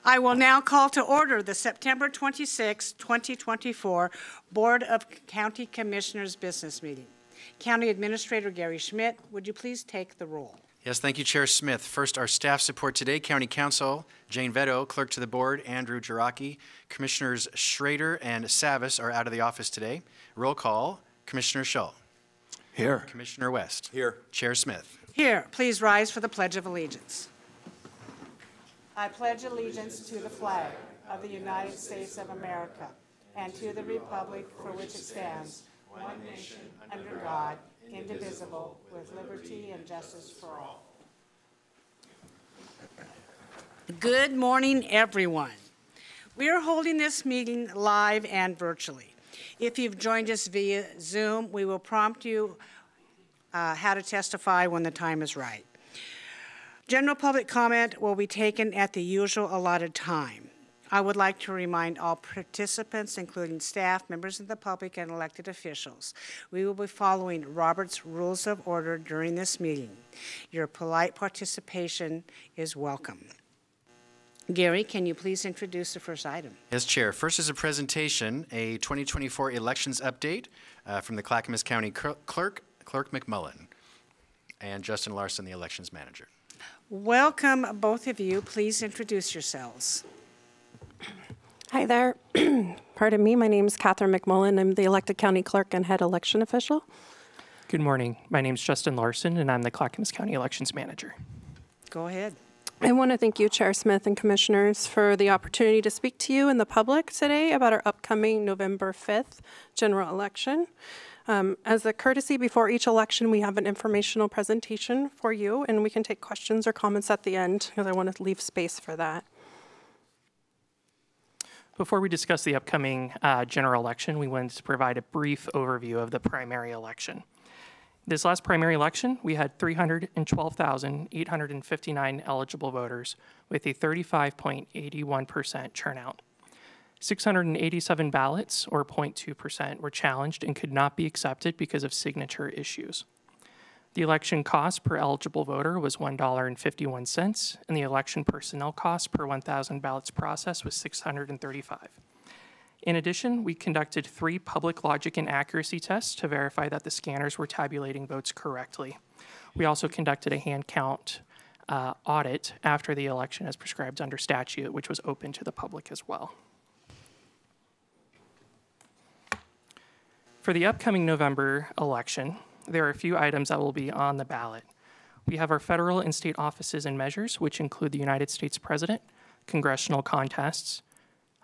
I will now call to order the September 26, 2024 Board of County Commissioners Business Meeting. County Administrator Gary Schmidt, would you please take the roll? Yes, thank you, Chair Smith. First, our staff support today. County Counsel Jane Vetto, Clerk to the Board Andrew Jiraki. Commissioners Schrader and Savis are out of the office today. Roll call, Commissioner Shull. Here. Commissioner West. Here. Chair Smith. Here, please rise for the Pledge of Allegiance. I pledge allegiance to the flag of the United States of America and to the republic for which it stands, one nation, under God, indivisible, with liberty and justice for all. Good morning, everyone. We are holding this meeting live and virtually. If you've joined us via Zoom, we will prompt you how to testify when the time is right. General public comment will be taken at the usual allotted time. I would like to remind all participants, including staff, members of the public, and elected officials, we will be following Robert's Rules of Order during this meeting. Your polite participation is welcome. Gary, can you please introduce the first item? Yes, Chair. First is a presentation, a 2024 elections update from the Clackamas County Clerk McMullen, and Justin Larson, the Elections Manager. Welcome, both of you. Please introduce yourselves. Hi there. Pardon me. My name is Catherine McMullen. I'm the elected county clerk and head election official. Good morning. My name is Justin Larson, and I'm the Clackamas County Elections Manager. Go ahead. I want to thank you, Chair Smith and Commissioners, for the opportunity to speak to you and the public today about our upcoming November 5th general election. As a courtesy before each election, we have an informational presentation for you, and we can take questions or comments at the end because I want to leave space for that. Before we discuss the upcoming general election, we wanted to provide a brief overview of the primary election. This last primary election, we had 312,859 eligible voters with a 35.81% turnout. 687 ballots, or 0.2%, were challenged and could not be accepted because of signature issues. The election cost per eligible voter was $1.51, and the election personnel cost per 1,000 ballots processed was $635. In addition, we conducted 3 public logic and accuracy tests to verify that the scanners were tabulating votes correctly. We also conducted a hand count audit after the election as prescribed under statute, which was open to the public as well. For the upcoming November election, there are a few items that will be on the ballot. We have our federal and state offices and measures, which include the United States President, congressional contests,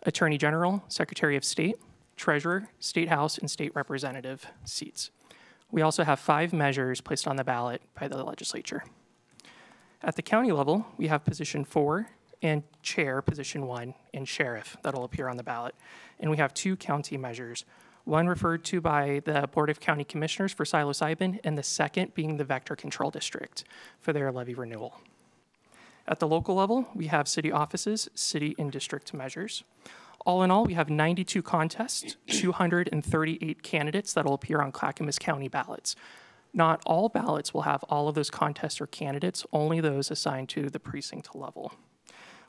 Attorney General, Secretary of State, Treasurer, State House, and State Representative seats. We also have 5 measures placed on the ballot by the legislature. At the county level, we have Position 4 and Chair, Position 1, and Sheriff that will appear on the ballot. And we have 2 county measures, one referred to by the Board of County Commissioners for psilocybin, and the second being the Vector Control District for their levy renewal. At the local level, we have city offices, city and district measures. All in all, we have 92 contests, 238 candidates that will appear on Clackamas County ballots. Not all ballots will have all of those contests or candidates, only those assigned to the precinct level.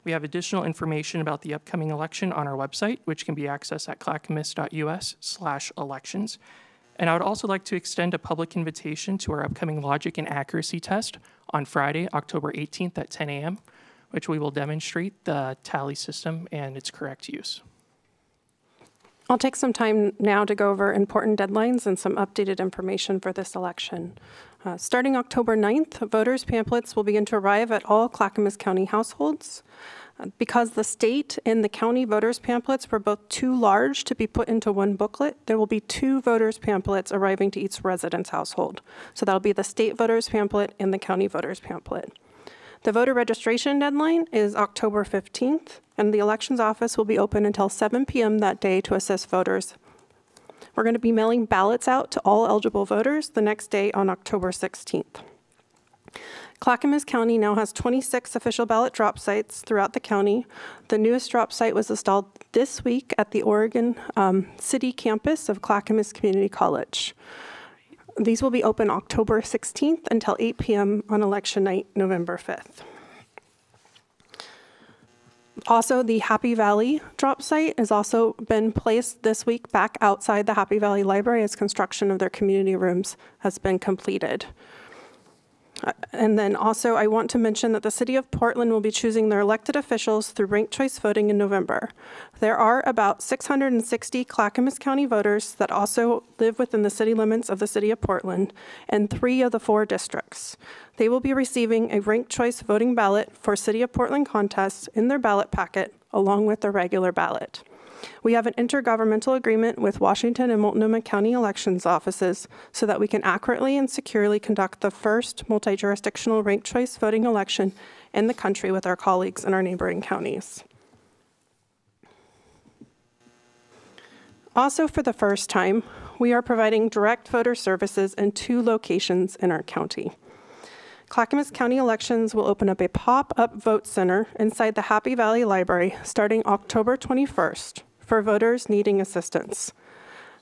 We have additional information about the upcoming election on our website, which can be accessed at clackamas.us/elections. And I would also like to extend a public invitation to our upcoming logic and accuracy test on Friday, October 18th at 10 a.m., which we will demonstrate the tally system and its correct use. I'll take some time now to go over important deadlines and some updated information for this election. Starting October 9th, voters' pamphlets will begin to arrive at all Clackamas County households. Because the state and the county voters' pamphlets were both too large to be put into one booklet, there will be 2 voters' pamphlets arriving to each resident's household. So that'll be the state voters' pamphlet and the county voters' pamphlet. The voter registration deadline is October 15th, and the elections office will be open until 7 p.m. that day to assist voters. We're going to be mailing ballots out to all eligible voters the next day on October 16th. Clackamas County now has 26 official ballot drop sites throughout the county. The newest drop site was installed this week at the Oregon City campus of Clackamas Community College. These will be open October 16th until 8 p.m. on election night, November 5th. Also, the Happy Valley drop site has also been placed this week back outside the Happy Valley Library as construction of their community rooms has been completed. And then also, I want to mention that the City of Portland will be choosing their elected officials through ranked choice voting in November. There are about 660 Clackamas County voters that also live within the city limits of the City of Portland and 3 of the 4 districts. They will be receiving a ranked choice voting ballot for City of Portland contests in their ballot packet along with their regular ballot. We have an intergovernmental agreement with Washington and Multnomah County elections offices so that we can accurately and securely conduct the first multi-jurisdictional ranked choice voting election in the country with our colleagues in our neighboring counties. Also, for the first time, we are providing direct voter services in 2 locations in our county. Clackamas County Elections will open up a pop-up vote center inside the Happy Valley Library starting October 21st for voters needing assistance.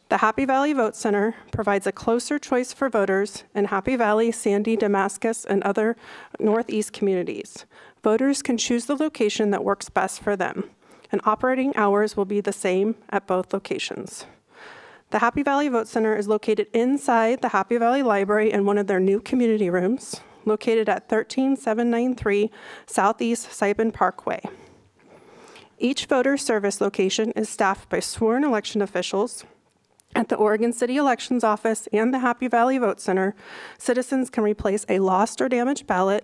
The Happy Valley Vote Center provides a closer choice for voters in Happy Valley, Sandy, Damascus, and other Northeast communities. Voters can choose the location that works best for them, and operating hours will be the same at both locations. The Happy Valley Vote Center is located inside the Happy Valley Library in one of their new community rooms, located at 13793 Southeast Saipan Parkway. Each voter service location is staffed by sworn election officials. At the Oregon City Elections Office and the Happy Valley Vote Center, citizens can replace a lost or damaged ballot,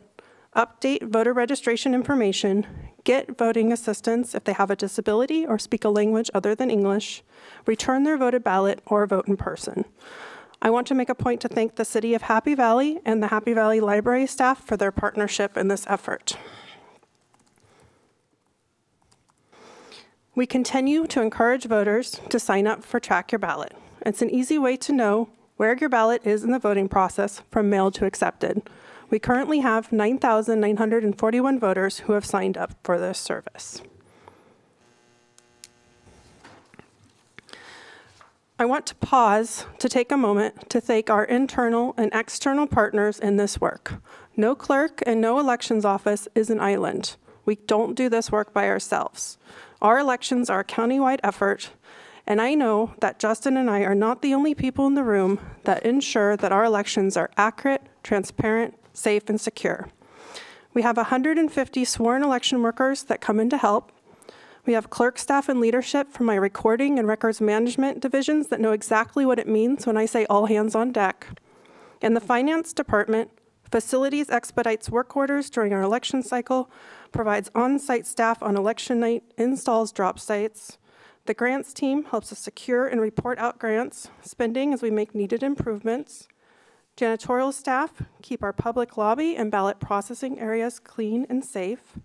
update voter registration information, get voting assistance if they have a disability or speak a language other than English, return their voted ballot, or vote in person. I want to make a point to thank the City of Happy Valley and the Happy Valley Library staff for their partnership in this effort. We continue to encourage voters to sign up for Track Your Ballot. It's an easy way to know where your ballot is in the voting process from mailed to accepted. We currently have 9,941 voters who have signed up for this service. I want to pause to take a moment to thank our internal and external partners in this work. No clerk and no elections office is an island. We don't do this work by ourselves. Our elections are a countywide effort, and I know that Justin and I are not the only people in the room that ensure that our elections are accurate, transparent, safe, and secure. We have 150 sworn election workers that come in to help. We have clerk staff and leadership from my recording and records management divisions that know exactly what it means when I say all hands on deck. In the finance department, facilities expedites work orders during our election cycle, provides on-site staff on election night, installs drop sites. The grants team helps us secure and report out grants spending as we make needed improvements. Janitorial staff keep our public lobby and ballot processing areas clean and safe.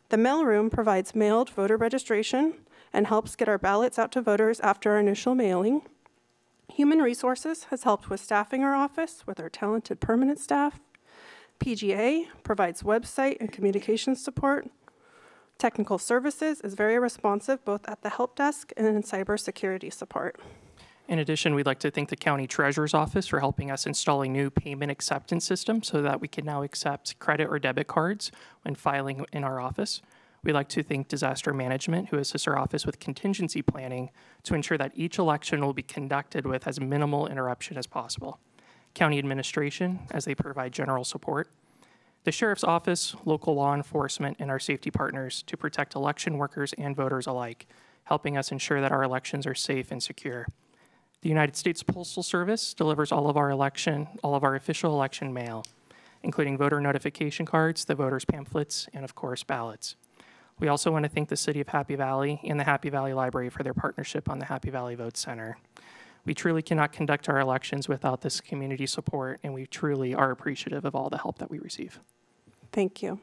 The mailroom provides mailed voter registration and helps get our ballots out to voters after our initial mailing. Human Resources has helped with staffing our office with our talented permanent staff. PGA provides website and communications support. Technical Services is very responsive both at the help desk and in cybersecurity support. In addition, we'd like to thank the County Treasurer's Office for helping us install a new payment acceptance system so that we can now accept credit or debit cards when filing in our office. We'd like to thank Disaster Management, who assists our office with contingency planning to ensure that each election will be conducted with as minimal interruption as possible. County Administration, as they provide general support. The Sheriff's Office, local law enforcement, and our safety partners to protect election workers and voters alike, helping us ensure that our elections are safe and secure. The United States Postal Service delivers all of our official election mail, including voter notification cards, the voters' pamphlets, and of course, ballots. We also want to thank the City of Happy Valley and the Happy Valley Library for their partnership on the Happy Valley Vote Center. We truly cannot conduct our elections without this community support, and we truly are appreciative of all the help that we receive. Thank you.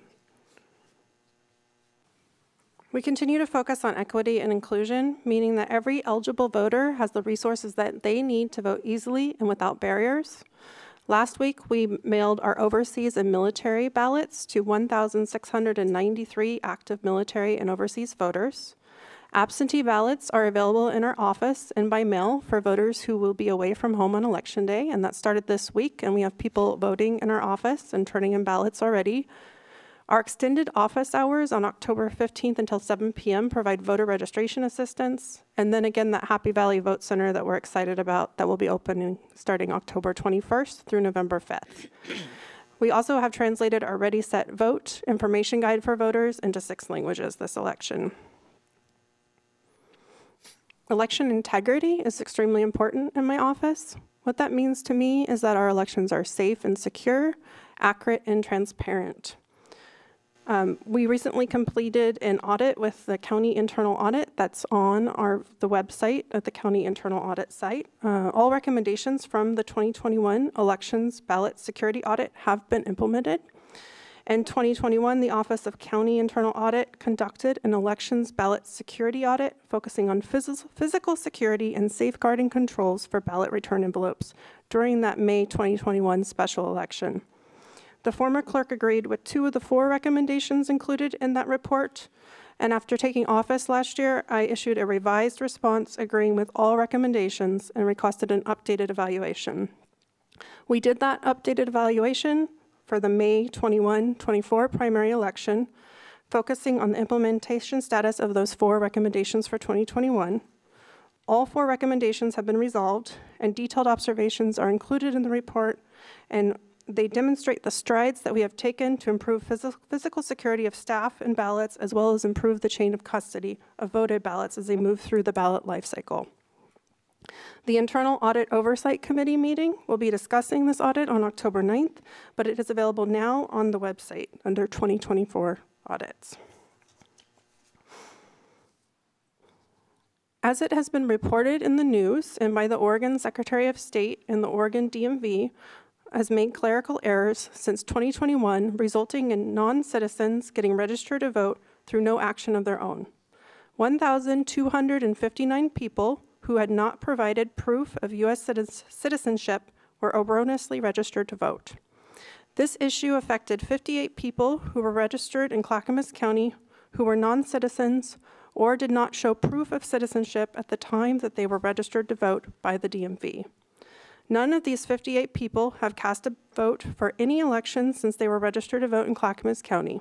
We continue to focus on equity and inclusion, meaning that every eligible voter has the resources that they need to vote easily and without barriers. Last week, we mailed our overseas and military ballots to 1,693 active military and overseas voters. Absentee ballots are available in our office and by mail for voters who will be away from home on Election Day, and that started this week, and we have people voting in our office and turning in ballots already. Our extended office hours on October 15th until 7 p.m. provide voter registration assistance. And then again, that Happy Valley Vote Center that we're excited about that will be opening starting October 21st through November 5th. We also have translated our Ready, Set, Vote information guide for voters into 6 languages this election. Election integrity is extremely important in my office. What that means to me is that our elections are safe and secure, accurate and transparent. We recently completed an audit with the county internal audit that's on the website at the county internal audit site. All recommendations from the 2021 elections ballot security audit have been implemented. In 2021, the Office of County Internal Audit conducted an elections ballot security audit focusing on physical security and safeguarding controls for ballot return envelopes during that May 2021 special election. The former clerk agreed with 2 of the 4 recommendations included in that report, and after taking office last year, I issued a revised response agreeing with all recommendations and requested an updated evaluation. We did that updated evaluation for the May 21-24 primary election, focusing on the implementation status of those 4 recommendations for 2021. All 4 recommendations have been resolved, and detailed observations are included in the report, and they demonstrate the strides that we have taken to improve physical security of staff and ballots, as well as improve the chain of custody of voted ballots as they move through the ballot life cycle. The Internal Audit Oversight Committee meeting will be discussing this audit on October 9th, but it is available now on the website under 2024 audits. As it has been reported in the news and by the Oregon Secretary of State and the Oregon DMV, has made clerical errors since 2021, resulting in non-citizens getting registered to vote through no action of their own. 1,259 people who had not provided proof of U.S. citizenship were erroneously registered to vote. This issue affected 58 people who were registered in Clackamas County who were non-citizens or did not show proof of citizenship at the time that they were registered to vote by the DMV. None of these 58 people have cast a vote for any election since they were registered to vote in Clackamas County.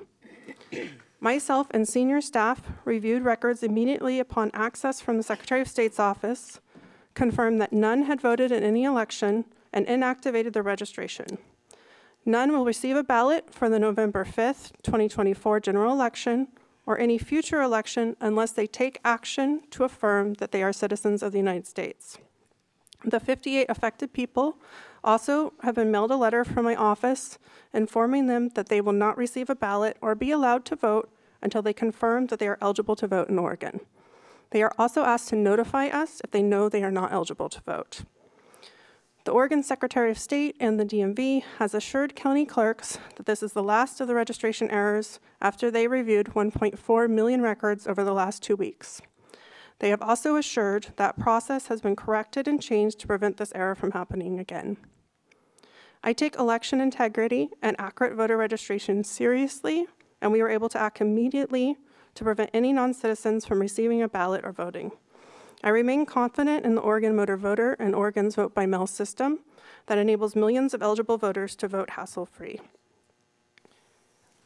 Myself and senior staff reviewed records immediately upon access from the Secretary of State's office, confirmed that none had voted in any election, and inactivated their registration. None will receive a ballot for the November 5th, 2024 general election or any future election unless they take action to affirm that they are citizens of the United States. The 58 affected people also have been mailed a letter from my office informing them that they will not receive a ballot or be allowed to vote until they confirm that they are eligible to vote in Oregon. They are also asked to notify us if they know they are not eligible to vote. The Oregon Secretary of State and the DMV has assured county clerks that this is the last of the registration errors after they reviewed 1.4 million records over the last 2 weeks. They have also assured that process has been corrected and changed to prevent this error from happening again. I take election integrity and accurate voter registration seriously, and we were able to act immediately to prevent any non-citizens from receiving a ballot or voting. I remain confident in the Oregon Motor Voter and Oregon's Vote by Mail system that enables millions of eligible voters to vote hassle-free.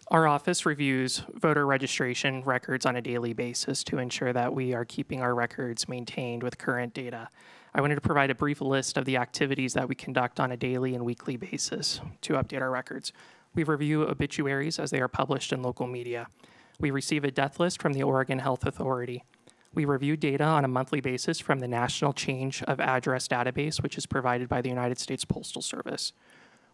Our office reviews voter registration records on a daily basis to ensure that we are keeping our records maintained with current data. I wanted to provide a brief list of the activities that we conduct on a daily and weekly basis to update our records. We review obituaries as they are published in local media. We receive a death list from the Oregon Health Authority. We review data on a monthly basis from the National Change of Address database, which is provided by the United States Postal Service.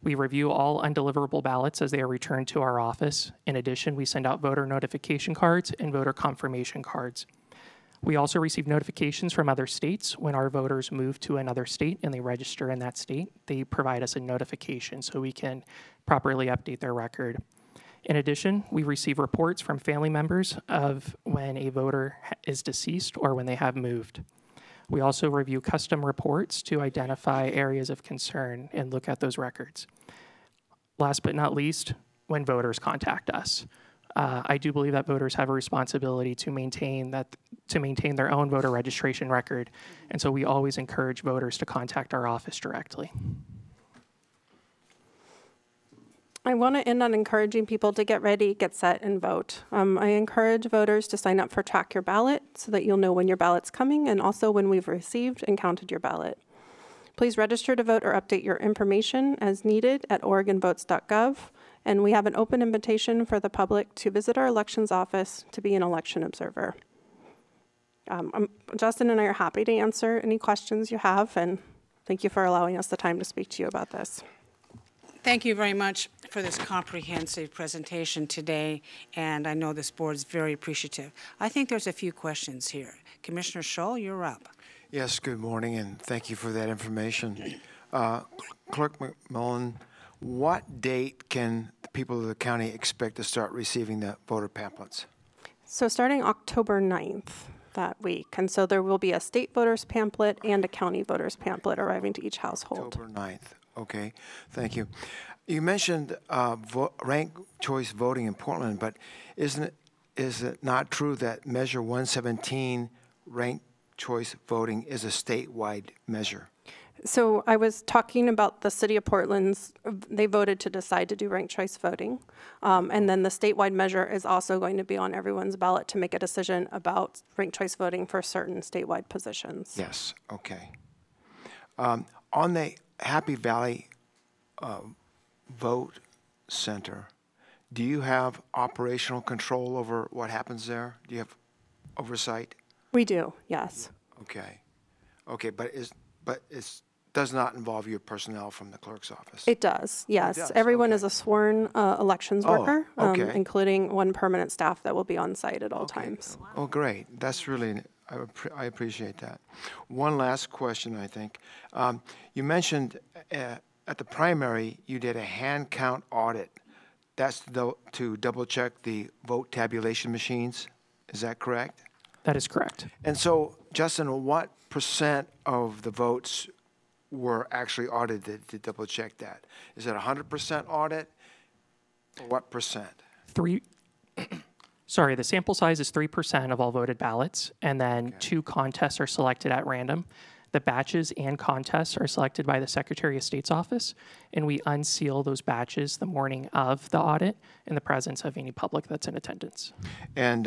We review all undeliverable ballots as they are returned to our office. In addition, we send out voter notification cards and voter confirmation cards. We also receive notifications from other states when our voters move to another state and they register in that state. They provide us a notification so we can properly update their record. In addition, we receive reports from family members of when a voter is deceased or when they have moved. We also review custom reports to identify areas of concern and look at those records. Last but not least, when voters contact us. I do believe that voters have a responsibility to maintain their own voter registration record, and so we always encourage voters to contact our office directly. I want to end on encouraging people to get ready, get set, and vote. I encourage voters to sign up for Track Your Ballot so that you'll know when your ballot's coming and also when we've received and counted your ballot. Please register to vote or update your information as needed at oregonvotes.gov. And we have an open invitation for the public to visit our elections office to be an election observer. Justin and I are happy to answer any questions you have, and thank you for allowing us the time to speak to you about this. Thank you very much for this comprehensive presentation today, and I know this board is very appreciative. I think there's a few questions here. Commissioner Scholl, you're up. Yes, good morning, and thank you for that information. Clerk McMillan, what date can the people of the county expect to start receiving the voter pamphlets? So starting October 9th that week, and so there will be a state voters pamphlet and a county voters pamphlet arriving to each household. October 9th. Okay, thank you. You mentioned ranked choice voting in Portland, but is it not true that Measure 117 ranked choice voting is a statewide measure? So I was talking about the city of Portland's, they voted to decide to do ranked choice voting. And then the statewide measure is also going to be on everyone's ballot to make a decision about ranked choice voting for certain statewide positions. Yes, okay. On the Happy Valley Vote Center, do you have operational control over what happens there? Do you have oversight? We do, yes. Okay. Okay, but it does not involve your personnel from the clerk's office? It does, yes. does, Everyone okay. is a sworn elections Oh, worker, okay. including one permanent staff that will be on site at all times. Oh, great. That's really, I appreciate that. One last question, I think. You mentioned at the primary, you did a hand count audit. That's to double check the vote tabulation machines. Is that correct? That is correct. And so, Justin, what % of the votes were actually audited to double check that? Is it 100% audit? Or what percent? Sorry, the sample size is 3% of all voted ballots, and then 2 contests are selected at random. The batches and contests are selected by the Secretary of State's office, and we unseal those batches the morning of the audit in the presence of any public that's in attendance. And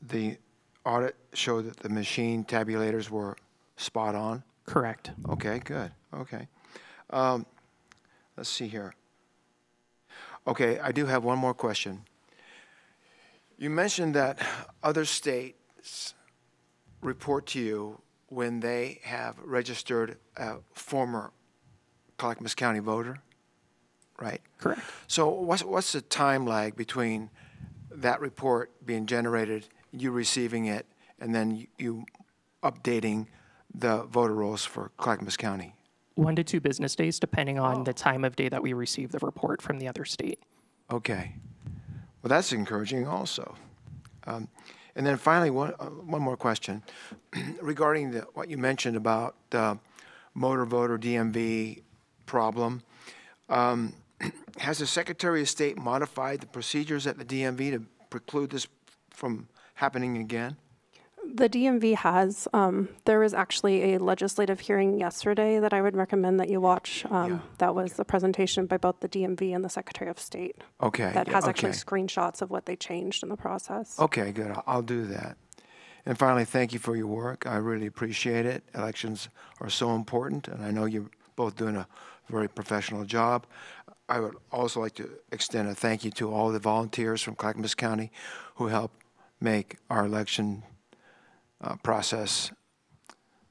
the audit showed that the machine tabulators were spot on? Correct. Okay, good. Okay. Let's see here. Okay, I do have one more question. You mentioned that other states report to you when they have registered a former Clackamas County voter, right? Correct. So what's the time lag between that report being generated, you receiving it, and then you updating the voter rolls for Clackamas County? 1 to 2 business days, depending on the time of day that we receive the report from the other state. Okay. Well, that's encouraging also. And then finally, one more question regarding what you mentioned about the motor voter DMV problem. Has the Secretary of State modified the procedures at the DMV to preclude this from happening again? The DMV has. There was actually a legislative hearing yesterday that I would recommend that you watch. That was the presentation by both the DMV and the Secretary of State. Okay. That has actually okay. screenshots of what they changed in the process. Okay, good. I'll do that. And finally, thank you for your work. I really appreciate it. Elections are so important, and I know you're both doing a very professional job. I would also like to extend a thank you to all the volunteers from Clackamas County who help make our election process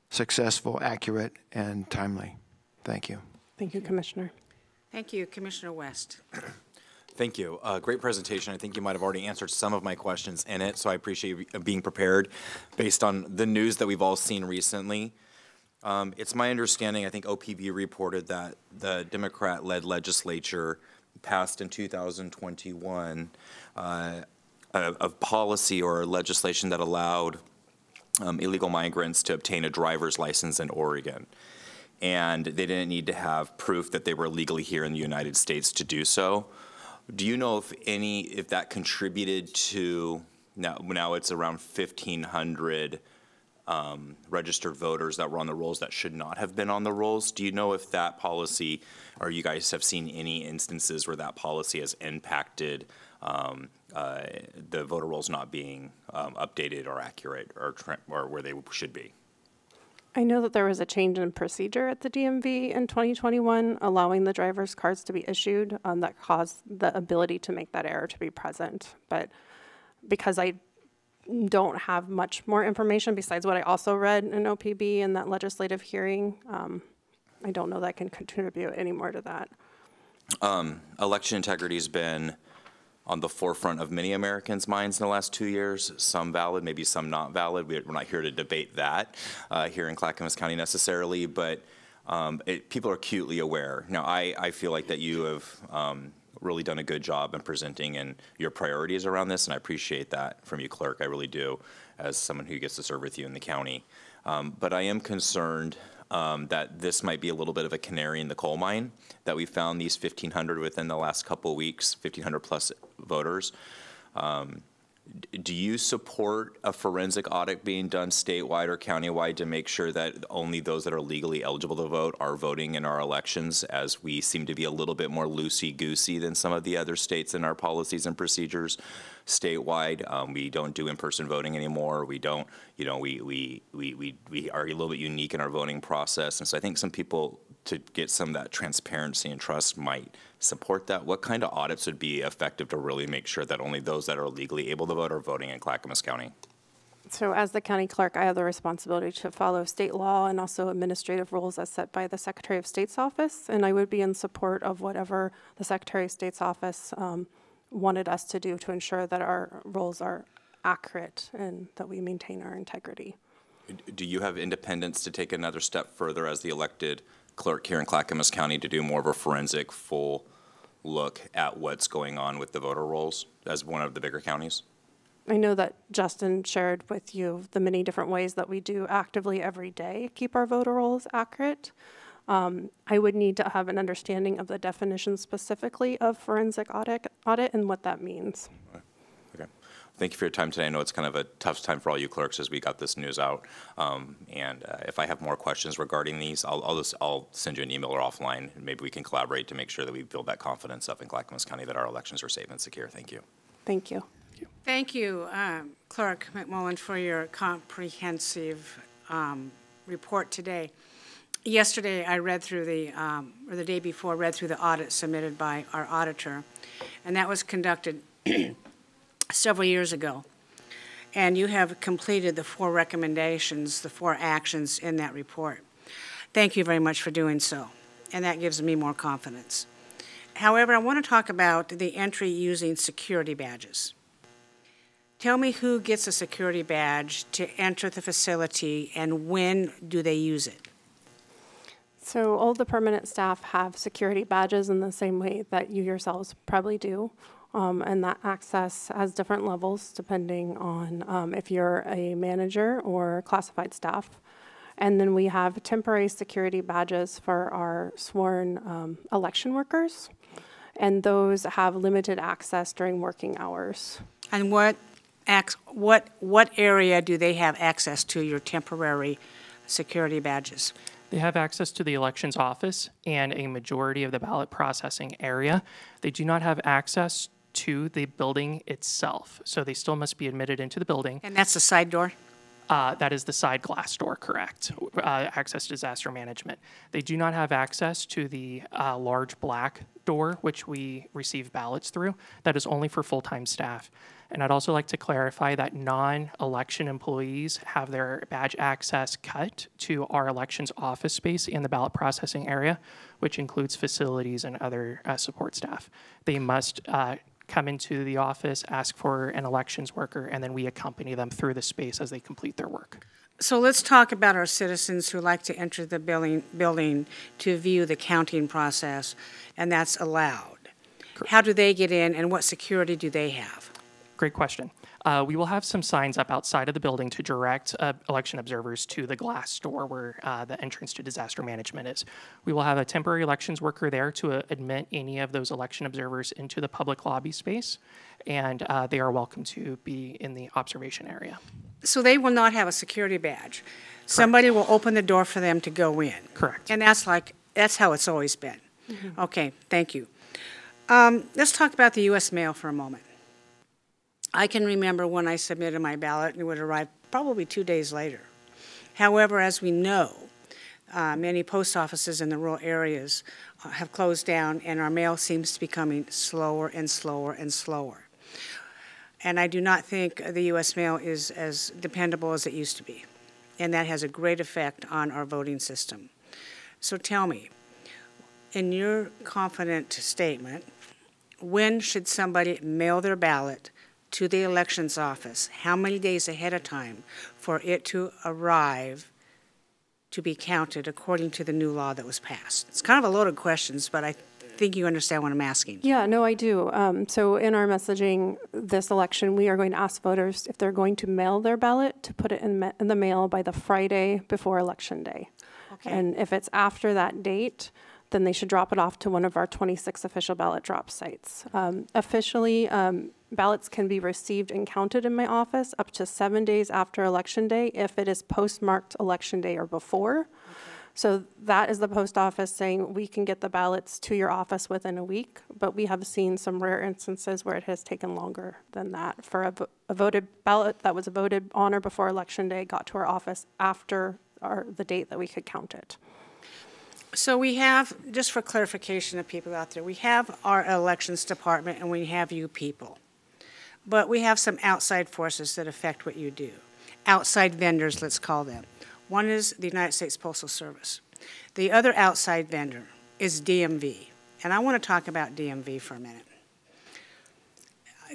successful, accurate, and timely. Thank you. Thank you, Commissioner. Thank you, Commissioner West. Thank you. Great presentation. I think you might have already answered some of my questions in it, so I appreciate you being prepared based on the news that we've all seen recently. It's my understanding, I think OPV reported that the Democrat-led legislature passed in 2021 a policy or legislation that allowed illegal migrants to obtain a driver's license in Oregon. And they didn't need to have proof that they were legally here in the United States to do so. Do you know if that contributed to, now it's around 1,500 registered voters that were on the rolls that should not have been on the rolls. Do you know if that policy, or you guys have seen any instances where that policy has impacted the voter rolls not being updated or accurate or where they should be? I know that there was a change in procedure at the DMV in 2021, allowing the driver's cards to be issued that caused the ability to make that error to be present. But because I don't have much more information besides what I also read in OPB in that legislative hearing, I don't know that I can contribute any more to that. Election integrity has been on the forefront of many Americans' minds in the last 2 years, some valid, maybe some not valid. We're not here to debate that here in Clackamas County necessarily, but people are acutely aware. Now, I feel like that you have really done a good job in presenting and your priorities around this, and I appreciate that from you, Clerk. I really do, as someone who gets to serve with you in the county. But I am concerned that this might be a little bit of a canary in the coal mine, that we found these 1,500 within the last couple of weeks, 1,500 plus voters. Do you support a forensic audit being done statewide or countywide to make sure that only those that are legally eligible to vote are voting in our elections, as we seem to be a little bit more loosey-goosey than some of the other states in our policies and procedures statewide? We don't do in-person voting anymore. We don't, we are a little bit unique in our voting process. And so I think some people, to get some of that transparency and trust, might support that. What kind of audits would be effective to really make sure that only those that are legally able to vote are voting in Clackamas County? So as the county clerk, I have the responsibility to follow state law and also administrative rules as set by the Secretary of State's office, and I would be in support of whatever the Secretary of State's office wanted us to do to ensure that our rules are accurate and that we maintain our integrity. Do you have independence to take another step further as the elected clerk here in Clackamas County to do more of a forensic, full look at what's going on with the voter rolls as one of the bigger counties? I know that Justin shared with you the many different ways that we do actively every day keep our voter rolls accurate. I would need to have an understanding of the definition specifically of forensic audit and what that means. Okay. Thank you for your time today. I know it's kind of a tough time for all you clerks as we got this news out. If I have more questions regarding these, I'll send you an email or offline, and maybe we can collaborate to make sure that we build that confidence up in Clackamas County that our elections are safe and secure. Thank you. Thank you. Thank you, Clerk McMullen, for your comprehensive report today. Yesterday, I read through or the day before, read through the audit submitted by our auditor, and that was conducted several years ago. And you have completed the 4 recommendations, the 4 actions in that report. Thank you very much for doing so, and that gives me more confidence. However, I want to talk about the entry using security badges. Tell me who gets a security badge to enter the facility, and when do they use it? So all the permanent staff have security badges in the same way that you yourselves probably do. And that access has different levels depending on if you're a manager or classified staff. And then we have temporary security badges for our sworn election workers. And those have limited access during working hours. And what area do they have access to your temporary security badges? They have access to the elections office and a majority of the ballot processing area. They do not have access to the building itself, so they still must be admitted into the building. And that's the side door? That is the side glass door, correct. Access disaster management. They do not have access to the large black door, which we receive ballots through. That is only for full-time staff. And I'd also like to clarify that non-election employees have their badge access cut to our elections office space in the ballot processing area, which includes facilities and other support staff. They must come into the office, ask for an elections worker, and then we accompany them through the space as they complete their work. So let's talk about our citizens who like to enter the building to view the counting process, and that's allowed. Correct. How do they get in, and what security do they have? Great question. We will have some signs up outside of the building to direct election observers to the glass door where the entrance to disaster management is. We will have a temporary elections worker there to admit any of those election observers into the public lobby space, and they are welcome to be in the observation area. So they will not have a security badge. Somebody will open the door for them to go in. Correct. And that's how it's always been. Okay, thank you. Let's talk about the U.S. mail for a moment. I can remember when I submitted my ballot, and it would arrive probably 2 days later. However, as we know, many post offices in the rural areas have closed down, and our mail seems to be coming slower and slower and slower. And I do not think the U.S. mail is as dependable as it used to be. And that has a great effect on our voting system. So tell me, in your confident statement, when should somebody mail their ballot to the elections office? How many days ahead of time for it to arrive to be counted according to the new law that was passed? It's kind of a loaded questions, but I think you understand what I'm asking. Yeah, no, I do. So in our messaging this election, we are going to ask voters if they're going to mail their ballot to put it in the mail by the Friday before Election Day. Okay. And if it's after that date, then they should drop it off to one of our 26 official ballot drop sites. Officially, ballots can be received and counted in my office up to 7 days after Election Day if it is postmarked Election Day or before. Okay. So that is the post office saying we can get the ballots to your office within a week, but we have seen some rare instances where it has taken longer than that. For a voted ballot that was voted on or before Election Day got to our office after the date that we could count it. So we have, just for clarification of people out there, we have our elections department and we have you people. But we have some outside forces that affect what you do. Outside vendors, let's call them. One is the United States Postal Service. The other outside vendor is DMV. And I want to talk about DMV for a minute.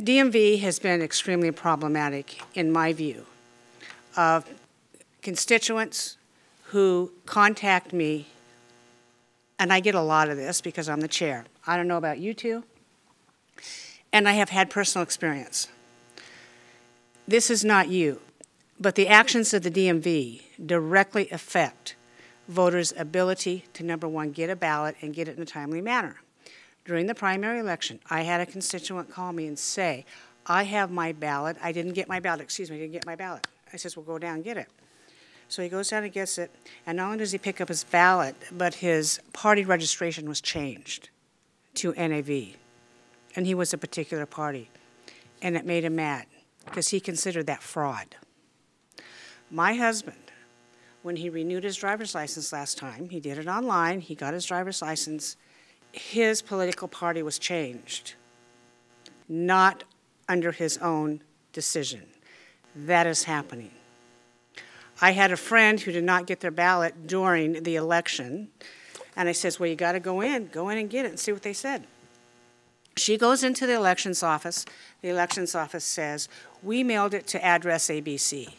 DMV has been extremely problematic, in my view, of constituents who contact me, and I get a lot of this because I'm the chair. I don't know about you two, and I have had personal experience. This is not you, but the actions of the DMV directly affect voters' ability to, number one, get a ballot and get it in a timely manner. During the primary election, I had a constituent call me and say, I have my ballot. I didn't get my ballot. Excuse me, I didn't get my ballot. I says, well, go down and get it. So he goes down and gets it, and not only does he pick up his ballot, but his party registration was changed to NAV, and he was a particular party, and it made him mad because he considered that fraud. My husband, when he renewed his driver's license last time, he did it online, he got his driver's license, his political party was changed, not under his own decision. That is happening. I had a friend who did not get their ballot during the election, and I says, well, you got to go in and get it and see what they said. She goes into the elections office. The elections office says, we mailed it to address ABC.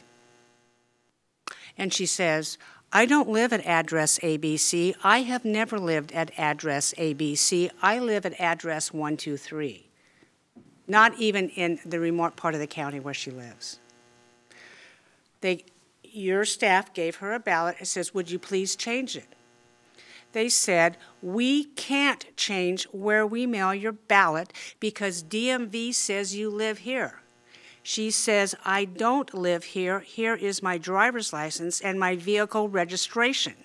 And she says, I don't live at address ABC. I have never lived at address ABC. I live at address 123, not even in the remote part of the county where she lives. Your staff gave her a ballot. It says, would you please change it? They said, we can't change where we mail your ballot because DMV says you live here. She says, I don't live here. Here is my driver's license and my vehicle registration.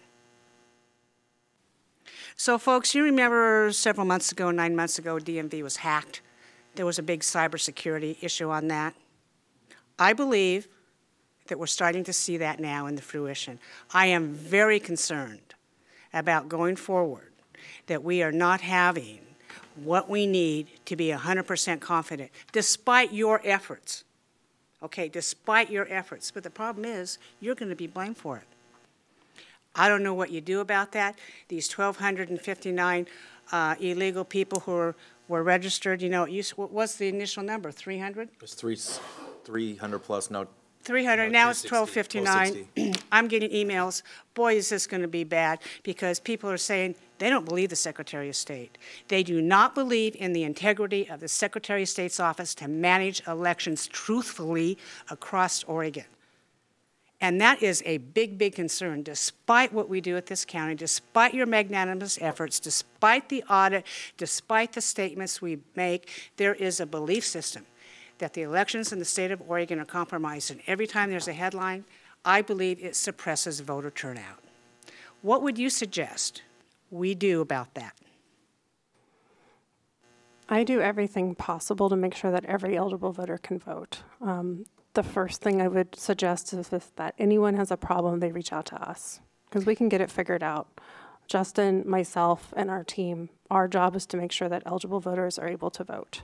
So, folks, you remember several months ago, 9 months ago, DMV was hacked. There was a big cybersecurity issue on that. I believe that we're starting to see that now in the fruition. I am very concerned about going forward that we are not having what we need to be 100% confident, despite your efforts. Okay, despite your efforts. But the problem is, you're going to be blamed for it. I don't know what you do about that. These 1,259 illegal people who were registered, you know, what's the initial number, 300? It was 300 plus, no. 300, No, now it's 260, 1,259. I'm getting emails, boy, is this going to be bad, because people are saying they don't believe the Secretary of State. They do not believe in the integrity of the Secretary of State's office to manage elections truthfully across Oregon. And that is a big, big concern, despite what we do at this county, despite your magnanimous efforts, despite the audit, despite the statements we make, there is a belief system that the elections in the state of Oregon are compromised, and every time there's a headline, I believe it suppresses voter turnout. What would you suggest we do about that? I do everything possible to make sure that every eligible voter can vote. The first thing I would suggest is that anyone has a problem, they reach out to us, because we can get it figured out. Justin, myself, and our team, our job is to make sure that eligible voters are able to vote.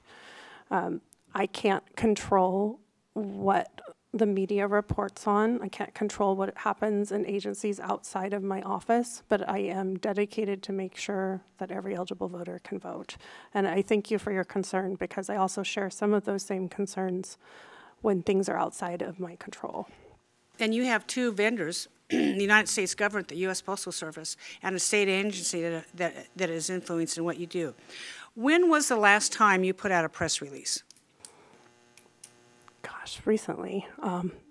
I can't control what the media reports on. I can't control what happens in agencies outside of my office, but I am dedicated to make sure that every eligible voter can vote. And I thank you for your concern, because I also share some of those same concerns when things are outside of my control. And you have two vendors, the United States government, the U.S. Postal Service, and a state agency that is influencing what you do. When was the last time you put out a press release? Gosh, recently.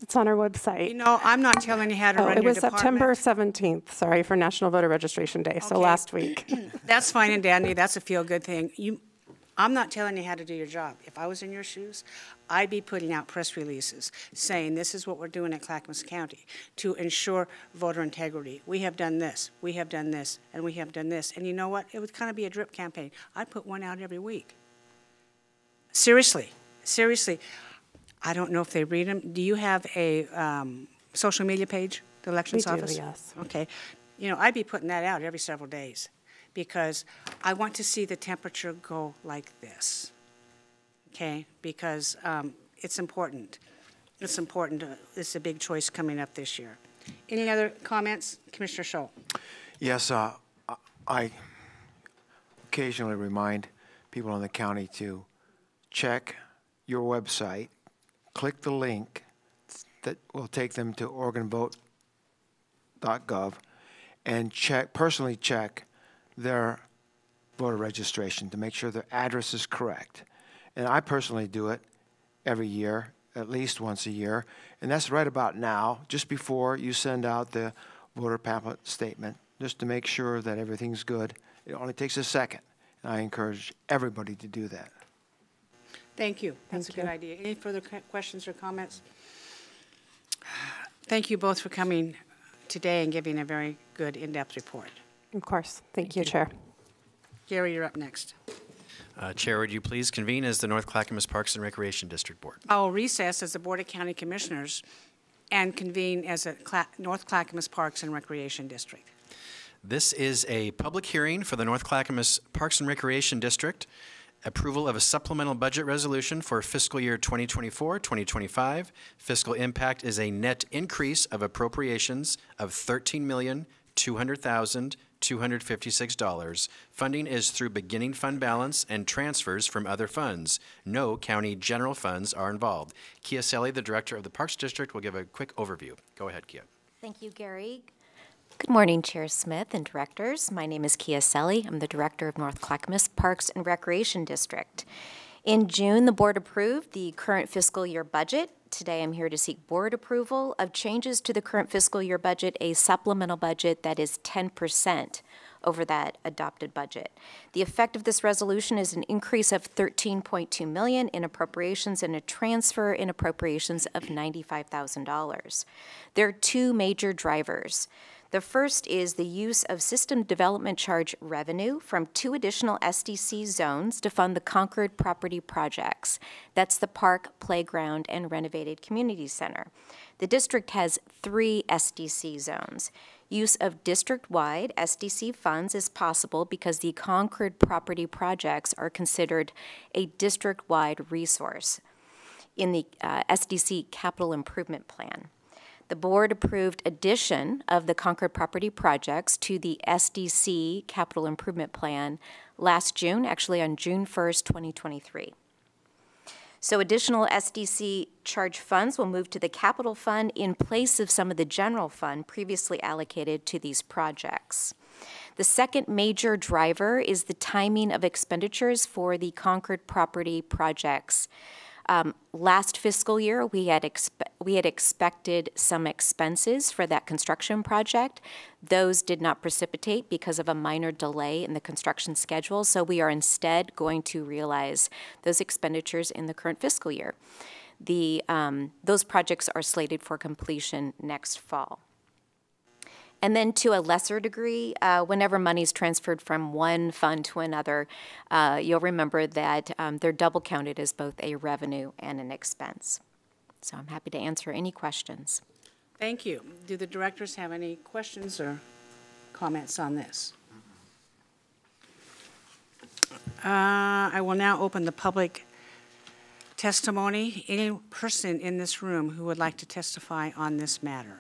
It's on our website. You know, I'm not telling you how to run It your was department. September 17th, sorry, for National Voter Registration Day, so Okay. last week. That's fine and dandy. That's a feel-good thing. I'm not telling you how to do your job. If I was in your shoes, I'd be putting out press releases saying this is what we're doing at Clackamas County to ensure voter integrity. We have done this, we have done this, and we have done this. And you know what? It would kind of be a drip campaign. I'd put one out every week. Seriously, seriously. I don't know if they read them. Do you have a social media page, the elections We do, office? yes. Okay. You know, I'd be putting that out every several days, because I want to see the temperature go like this, okay? Because it's important. It's important. It's a big choice coming up this year. Any other comments? Commissioner Scholl. Yes, I occasionally remind people in the county to check your website, click the link that will take them to OregonVote.gov, and personally check their voter registration to make sure their address is correct. And I personally do it every year, at least once a year, and that's right about now, just before you send out the voter pamphlet statement, just to make sure that everything's good. It only takes a second, and I encourage everybody to do that. Thank you. That's a Thank good you. idea. Any further questions or comments? Thank you both for coming today and giving a very good in-depth report. Of course. Thank you, Chair. Gary, you're up next. Chair, would you please convene as the North Clackamas Parks and Recreation District Board? I'll recess as the Board of County Commissioners and convene as a North Clackamas Parks and Recreation District. This is a public hearing for the North Clackamas Parks and Recreation District. Approval of a supplemental budget resolution for fiscal year 2024-2025. Fiscal impact is a net increase of appropriations of $13,200,256. Funding is through beginning fund balance and transfers from other funds. No county general funds are involved. Kia Selly, the Director of the Parks District, will give a quick overview. Go ahead, Kia. Thank you, Gary. Good morning, Chair Smith and directors. My name is Kia Selly. I'm the Director of North Clackamas Parks and Recreation District. In June, the board approved the current fiscal year budget. Today, I'm here to seek board approval of changes to the current fiscal year budget, a supplemental budget that is 10% over that adopted budget. The effect of this resolution is an increase of $13.2 million in appropriations and a transfer in appropriations of $95,000. There are two major drivers. The first is the use of system development charge revenue from 2 additional SDC zones to fund the Concord property projects. That's the park, playground, and renovated community center. The district has 3 SDC zones. Use of district-wide SDC funds is possible because the Concord property projects are considered a district-wide resource in the SDC capital improvement plan. The board approved addition of the Concord property projects to the SDC capital improvement plan last June, actually on June 1st, 2023. So additional SDC charge funds will move to the capital fund in place of some of the general fund previously allocated to these projects. The second major driver is the timing of expenditures for the Concord property projects. Last fiscal year, we had expected some expenses for that construction project. Those did not precipitate because of a minor delay in the construction schedule, so we are instead going to realize those expenditures in the current fiscal year. Those projects are slated for completion next fall. And then to a lesser degree, whenever money is transferred from one fund to another, you'll remember that they're double counted as both a revenue and an expense. So I'm happy to answer any questions. Thank you. Do the directors have any questions or comments on this? I will now open the public testimony. Any person in this room who would like to testify on this matter?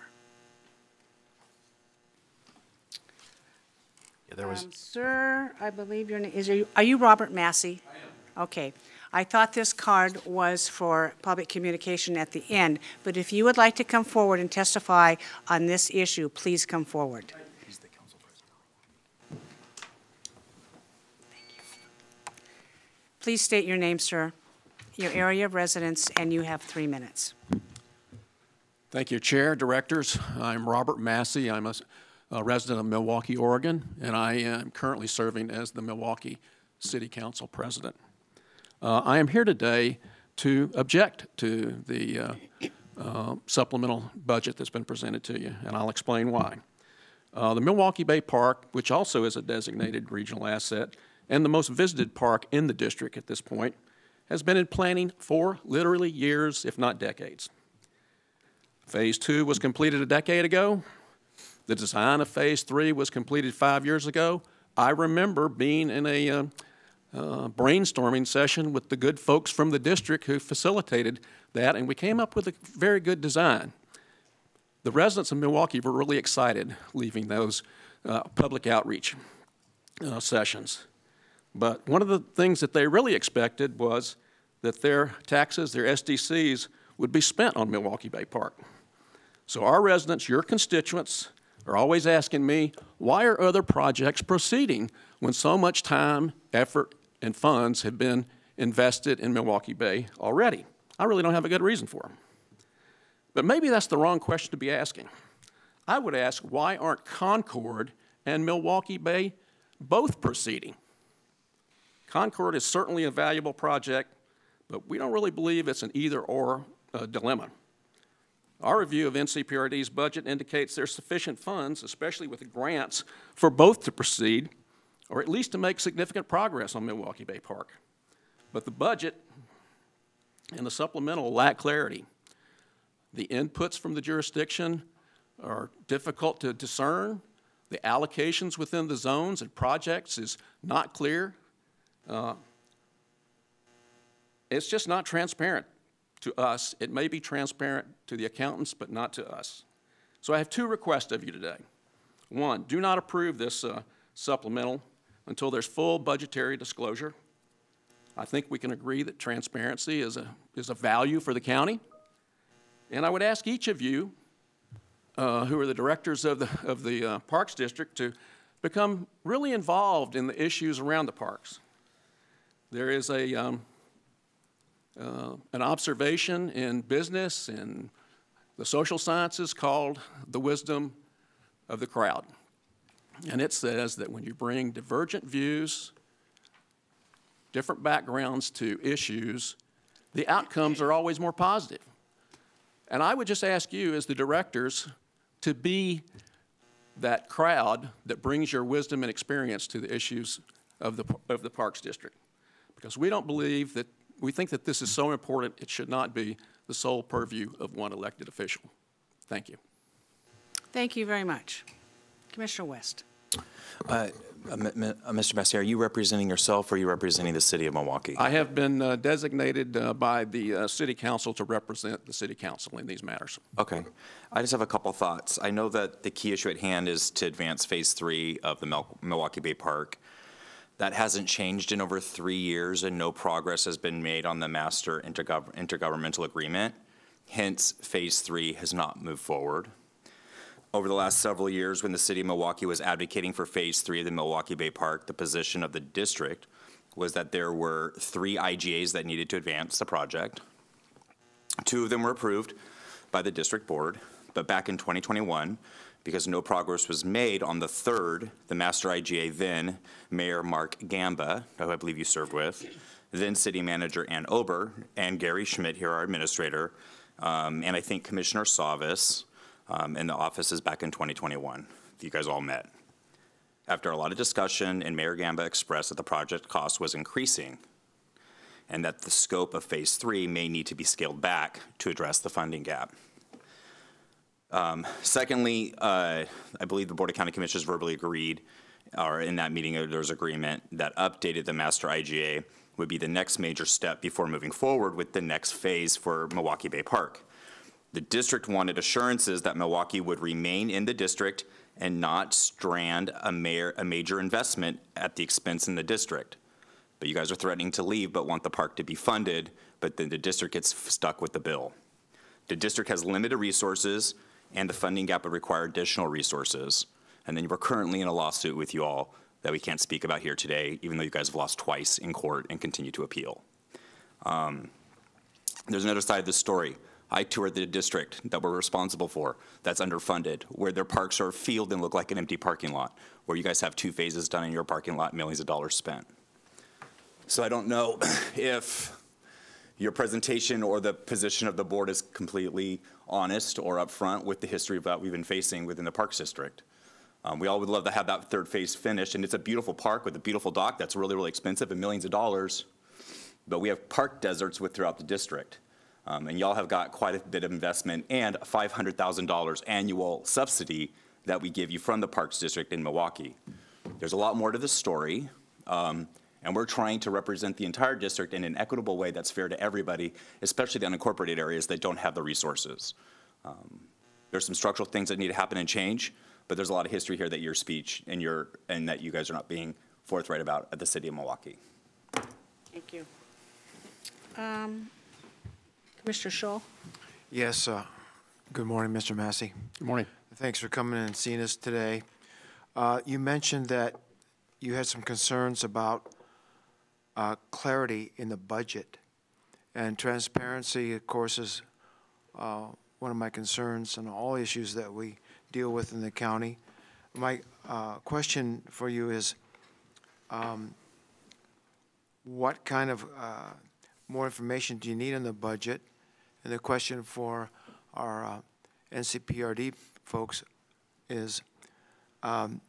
Yeah, there was. Sir, I believe your name is, are you Robert Massey? I am. Okay. I thought this card was for public communication at the end, but if you would like to come forward and testify on this issue, please come forward. He's the council president. Thank you. Please state your name, sir, your area of residence, and you have 3 minutes. Thank you, Chair, Directors. I'm Robert Massey. I'm a resident of Milwaukee, Oregon, and I am currently serving as the Milwaukee City Council President. I am here today to object to the supplemental budget that's been presented to you, and I'll explain why. The Milwaukee Bay Park, which also is a designated regional asset and the most visited park in the district at this point, has been in planning for literally years, if not decades. Phase 2 was completed a decade ago. The design of Phase 3 was completed 5 years ago. I remember being in a brainstorming session with the good folks from the district who facilitated that, and we came up with a very good design. The residents of Milwaukee were really excited leaving those public outreach sessions. But one of the things that they really expected was that their taxes, their SDCs, would be spent on Milwaukee Bay Park. So our residents, your constituents, are always asking me, why are other projects proceeding when so much time, effort, and funds have been invested in Milwaukee Bay already? I really don't have a good reason for them. But maybe that's the wrong question to be asking. I would ask, why aren't Concord and Milwaukee Bay both proceeding? Concord is certainly a valuable project, but we don't really believe it's an either-or dilemma. Our review of NCPRD's budget indicates there's sufficient funds, especially with the grants, for both to proceed, or at least to make significant progress on Milwaukee Bay Park. But the budget and the supplemental lack clarity. The inputs from the jurisdiction are difficult to discern. The allocations within the zones and projects is not clear. It's just not transparent to us. It may be transparent to the accountants, but not to us. So I have 2 requests of you today. 1, do not approve this supplemental until there's full budgetary disclosure. I think we can agree that transparency is a value for the county. And I would ask each of you, who are the directors of the Parks District, to become really involved in the issues around the parks. There is an observation in business and the social sciences called the wisdom of the crowd. And it says that when you bring divergent views, different backgrounds to issues, the outcomes are always more positive. And I would just ask you as the directors to be that crowd that brings your wisdom and experience to the issues of the Parks District. Because we don't believe that, we think that this is so important, it should not be the sole purview of one elected official. Thank you. Thank you very much. Commissioner West. Mr. Massey, are you representing yourself or are you representing the city of Milwaukee? I have been designated by the City Council to represent the City Council in these matters. Okay. I just have a couple thoughts. I know that the key issue at hand is to advance Phase 3 of the Milwaukee Bay Park. That hasn't changed in over 3 years, and no progress has been made on the master intergovernmental agreement. Hence, Phase 3 has not moved forward. Over the last several years, when the city of Milwaukee was advocating for Phase 3 of the Milwaukee Bay Park, the position of the district was that there were 3 IGAs that needed to advance the project. 2 of them were approved by the district board, but back in 2021, because no progress was made on the third, the master IGA, then Mayor Mark Gamba, who I believe you served with, then City Manager Ann Ober, and Gary Schmidt here, our administrator, and I think Commissioner Savas, in the offices back in 2021. You guys all met. After a lot of discussion, and Mayor Gamba expressed that the project cost was increasing and that the scope of Phase 3 may need to be scaled back to address the funding gap. Secondly, I believe the Board of County Commissioners verbally agreed, or in that meeting there was agreement that updated the master IGA would be the next major step before moving forward with the next phase for Milwaukee Bay Park. The district wanted assurances that Milwaukee would remain in the district and not strand a major investment at the expense in the district. But you guys are threatening to leave but want the park to be funded, but then the district gets stuck with the bill. The district has limited resources, and the funding gap would require additional resources. And then we're currently in a lawsuit with you all that we can't speak about here today, even though you guys have lost twice in court and continue to appeal. There's another side of the story. I toured the district that we're responsible for that's underfunded, where their parks are a field and look like an empty parking lot, where you guys have 2 phases done in your parking lot, millions of dollars spent. So I don't know if your presentation or the position of the board is completely honest or upfront with the history of that we've been facing within the Parks District. We all would love to have that third phase finished, and it's a beautiful park with a beautiful dock that's really, really expensive and millions of dollars, but we have park deserts throughout the district. And y'all have got quite a bit of investment and a $500,000 annual subsidy that we give you from the Parks District in Milwaukee. There's a lot more to this story, and we're trying to represent the entire district in an equitable way that's fair to everybody, especially the unincorporated areas that don't have the resources. There's some structural things that need to happen and change, but there's a lot of history here that your speech and that you guys are not being forthright about at the City of Milwaukee. Thank you. Commissioner Scholl? Yes. Good morning, Mr. Massey. Good morning. Thanks for coming in and seeing us today. You mentioned that you had some concerns about clarity in the budget. And transparency, of course, is one of my concerns on all issues that we deal with in the county. My question for you is, what kind of more information do you need on the budget? And the question for our NCPRD folks is, can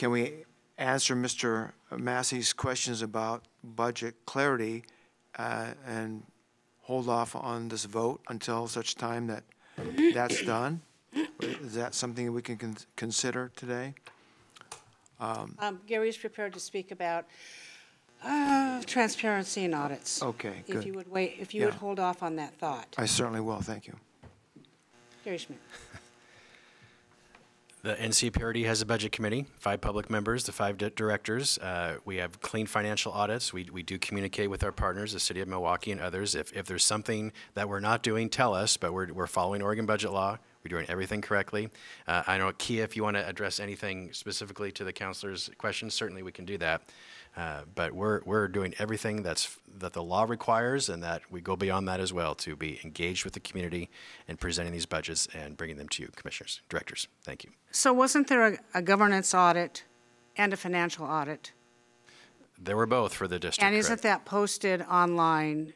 we answer Mr. Massey's questions about budget clarity and hold off on this vote until such time that that's done? Is that something we can consider today? Gary's prepared to speak about transparency and audits. Okay, good. If you would wait, if you would hold off on that thought. I certainly will, thank you. Gary Schmidt. The NCPRD has a budget committee, 5 public members, the 5 directors. We have clean financial audits. We do communicate with our partners, the City of Milwaukee and others. If there's something that we're not doing, tell us, but we're following Oregon budget law. We're doing everything correctly. I know, Kia, if you want to address anything specifically to the councilor's questions, certainly we can do that. But we're doing everything that the law requires, and that we go beyond that as well to be engaged with the community and presenting these budgets and bringing them to you, commissioners, directors. Thank you. So wasn't there a governance audit and a financial audit? There were both for the district. And isn't that posted online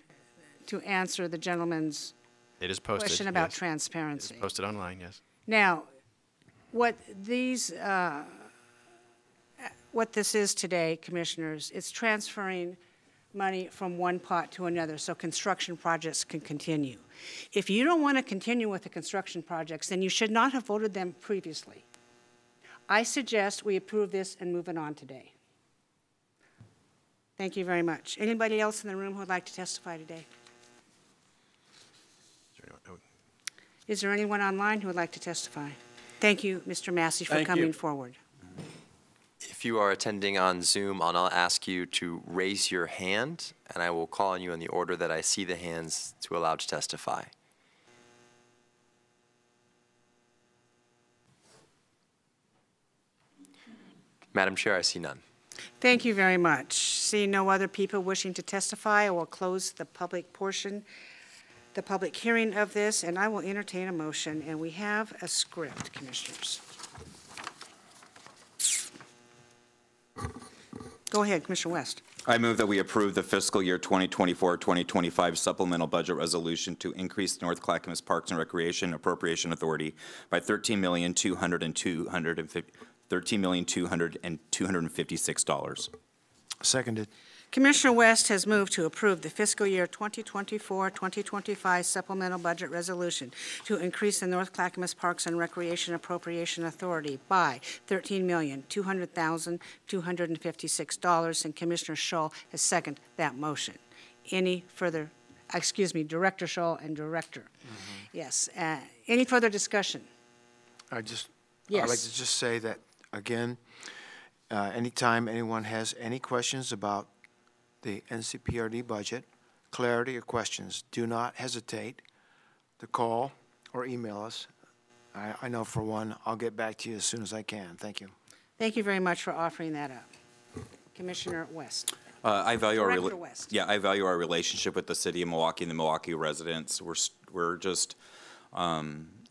to answer the gentleman's it is posted, question about yes. transparency? It's posted online, yes. Now, what this is today, commissioners, it's transferring money from one pot to another so construction projects can continue. If you don't want to continue with the construction projects, then you should not have voted them previously. I suggest we approve this and move it on today. Thank you very much. Anybody else in the room who would like to testify today? Is there anyone online who would like to testify? Thank you, Mr. Massey, for coming forward. If you are attending on Zoom, I'll ask you to raise your hand, and I will call on you in the order that I see the hands to allow to testify. Madam Chair, I see none. Thank you very much. Seeing no other people wishing to testify, I will close the public portion the public hearing of this, and I will entertain a motion, and we have a script, Commissioners. Go ahead, Commissioner West. I move that we approve the fiscal year 2024-2025 supplemental budget resolution to increase the North Clackamas Parks and Recreation Appropriation Authority by $13,256. Seconded. Commissioner West has moved to approve the fiscal year 2024-2025 supplemental budget resolution to increase the North Clackamas Parks and Recreation Appropriation Authority by $13,200,256, and Commissioner Shull has seconded that motion. Any further, Director Shull and Director. Yes. Any further discussion? Yes. Yes. I'd like to just say that, again, anytime anyone has any questions about the NCPRD budget, clarity or questions, do not hesitate to call or email us. I know for one, I'll get back to you as soon as I can. Thank you. Thank you very much for offering that up. Commissioner West. I value Director West. I value our relationship with the city of Milwaukee and the Milwaukee residents. We're just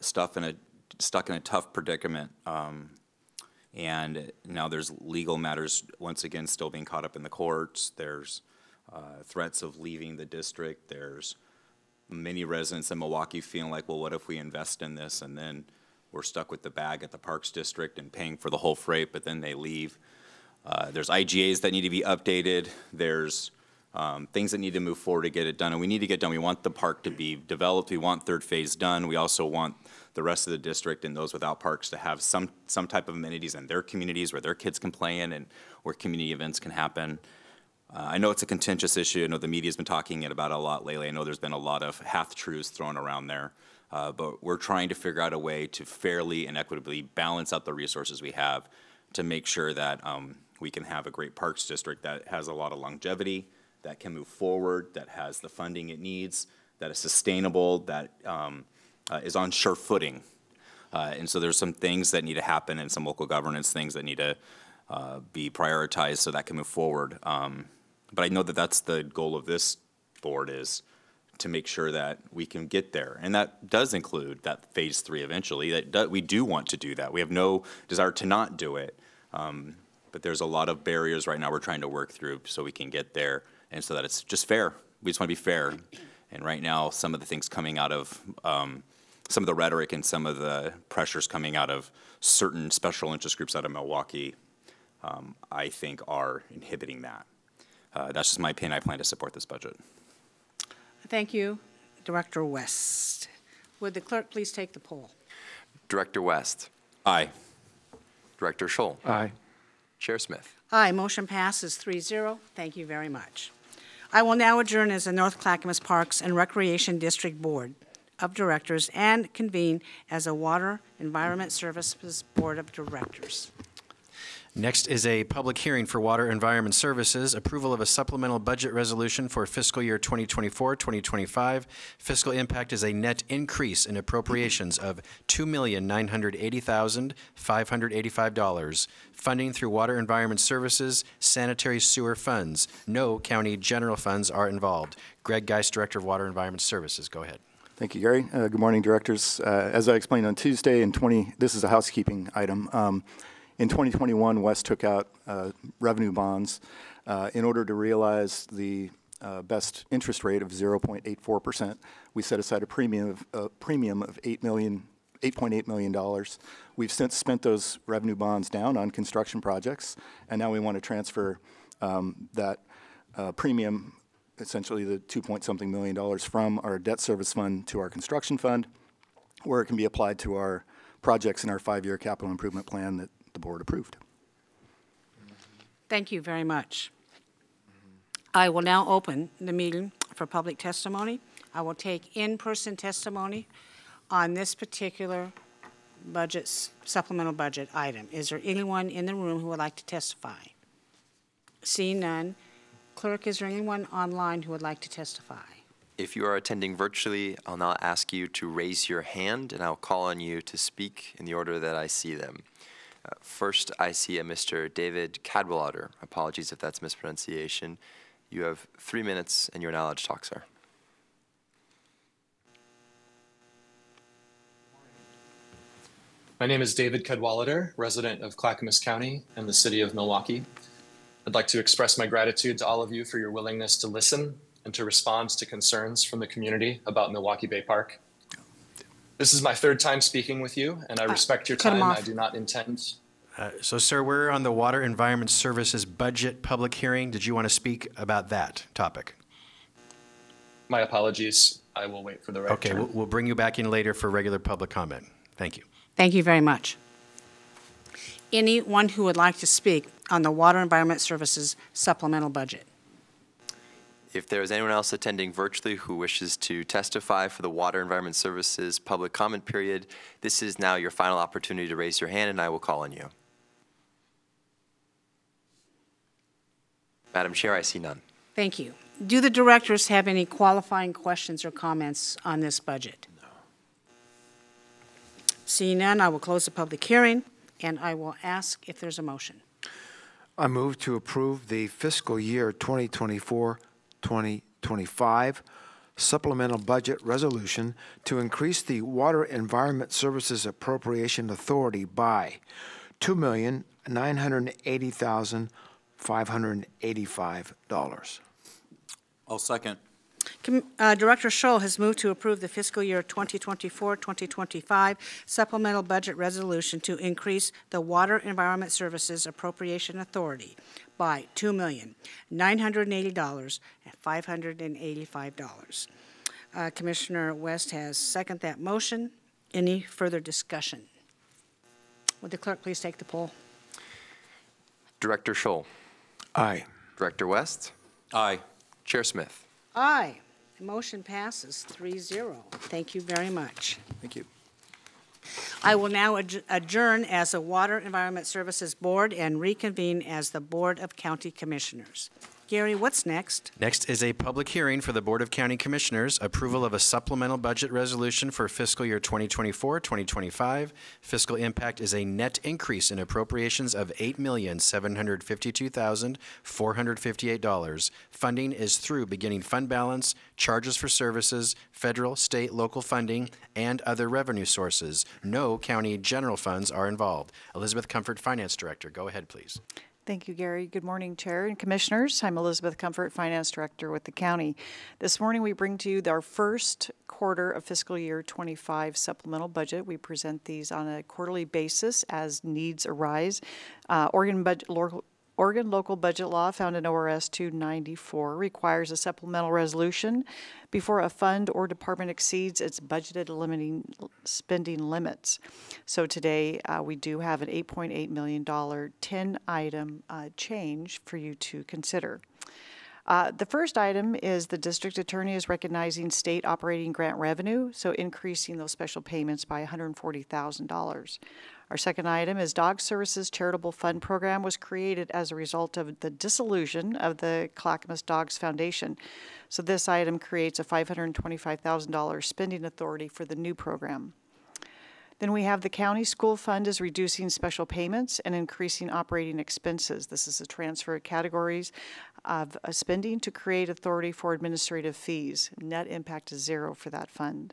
stuck in a tough predicament. And now there's legal matters, once again, still being caught up in the courts. There's threats of leaving the district. There's many residents in Milwaukee feeling like, well, what if we invest in this and then we're stuck with the bag at the Parks District and paying for the whole freight, but then they leave. There's IGAs that need to be updated. There's things that need to move forward to get it done, and we need to get done. We want the park to be developed. We want third phase done. We also want the rest of the district and those without parks to have some type of amenities in their communities where their kids can play in and where community events can happen. I know it's a contentious issue. I know the media's been talking about it a lot lately. I know there's been a lot of half-truths thrown around there, but we're trying to figure out a way to fairly and equitably balance out the resources we have to make sure that we can have a great parks district that has a lot of longevity, that can move forward, that has the funding it needs, that is sustainable, that is on sure footing. And so there's some things that need to happen and some local governance things that need to be prioritized so that can move forward. But I know that that's the goal of this board, is to make sure that we can get there. And that does include that phase 3 eventually. We do want to do that. We have no desire to not do it. But there's a lot of barriers right now we're trying to work through so we can get there and so that it's just fair. We just want to be fair. And right now, some of the things coming out of some of the rhetoric and some of the pressures coming out of certain special interest groups out of Milwaukee, I think are inhibiting that. That's just my opinion. I plan to support this budget. Thank you, Director West. Would the clerk please take the poll? Director West. Aye. Director Shull. Aye. Chair Smith. Aye, motion passes 3-0. Thank you very much. I will now adjourn as the North Clackamas Parks and Recreation District Board of Directors and convene as a Water Environment Services Board of Directors. Next is a public hearing for Water Environment Services, approval of a supplemental budget resolution for fiscal year 2024-2025. Fiscal impact is a net increase in appropriations of $2,980,585. Funding through Water Environment Services, sanitary sewer funds. No county general funds are involved. Greg Geist, Director of Water Environment Services, go ahead. Thank you, Gary. Good morning, directors. As I explained on Tuesday, this is a housekeeping item. In 2021, West took out revenue bonds in order to realize the best interest rate of 0.84%. We set aside a premium of $8.8 million. We've since spent those revenue bonds down on construction projects, and now we want to transfer that premium, essentially the $2-point-something million, from our debt service fund to our construction fund, where it can be applied to our projects in our 5-year capital improvement plan that the board approved. Thank you very much. I will now open the meeting for public testimony. I will take in-person testimony on this particular supplemental budget item. Is there anyone in the room who would like to testify? Seeing none. Clerk, is there anyone online who would like to testify? If you are attending virtually, I'll now ask you to raise your hand, and I'll call on you to speak in the order that I see them. First, I see a Mr. David Cadwallader. Apologies if that's mispronunciation. You have 3 minutes, and you're now allowed to talk, sir. My name is David Cadwallader, resident of Clackamas County and the city of Milwaukee. I'd like to express my gratitude to all of you for your willingness to listen and to respond to concerns from the community about Milwaukee Bay Park. This is my third time speaking with you, and I respect your time. I do not intend. So, sir, we're on the Water Environment Services budget public hearing. Did you want to speak about that topic? My apologies. I will wait for the right Okay, turn. we'll bring you back in later for regular public comment. Thank you. Thank you very much. Anyone who would like to speak on the Water Environment Services supplemental budget? If there is anyone else attending virtually who wishes to testify for the Water Environment Services public comment period, this is now your final opportunity to raise your hand, and I will call on you. Madam Chair, I see none. Thank you. Do the directors have any qualifying questions or comments on this budget? No. Seeing none, I will close the public hearing, and I will ask if there's a motion. I move to approve the fiscal year 2024-2025 supplemental budget resolution to increase the Water Environment Services Appropriation Authority by $2,980,585. I'll second. Director Scholl has moved to approve the fiscal year 2024-2025 supplemental budget resolution to increase the Water Environment Services Appropriation Authority by $2,980,585. Commissioner West has seconded that motion. Any further discussion? Would the clerk please take the poll? Director Scholl. Aye. Director West. Aye. Chair Smith. Aye. The motion passes 3-0. Thank you very much. Thank you. I will now adjourn as the Water Environment Services Board and reconvene as the Board of County Commissioners. Gary, what's next? Next is a public hearing for the Board of County Commissioners, approval of a supplemental budget resolution for fiscal year 2024-2025. Fiscal impact is a net increase in appropriations of $8,752,458. Funding is through beginning fund balance, charges for services, federal, state, local funding, and other revenue sources. No county general funds are involved. Elizabeth Comfort, Finance Director. Go ahead, please. Thank you, Gary. Good morning, Chair and Commissioners. I'm Elizabeth Comfort, Finance Director with the county. This morning we bring to you our first quarter of fiscal year 25 supplemental budget. We present these on a quarterly basis as needs arise. Oregon local budget law found in ORS 294 requires a supplemental resolution before a fund or department exceeds its budgeted limiting spending limits. So today we do have an $8.8 million 10-item change for you to consider. The first item is the district attorney is recognizing state operating grant revenue, so increasing those special payments by $140,000. Our second item is Dog Services Charitable Fund Program was created as a result of the dissolution of the Clackamas Dogs Foundation. So this item creates a $525,000 spending authority for the new program. Then we have the county school fund is reducing special payments and increasing operating expenses. This is a transfer of categories of spending to create authority for administrative fees. Net impact is zero for that fund.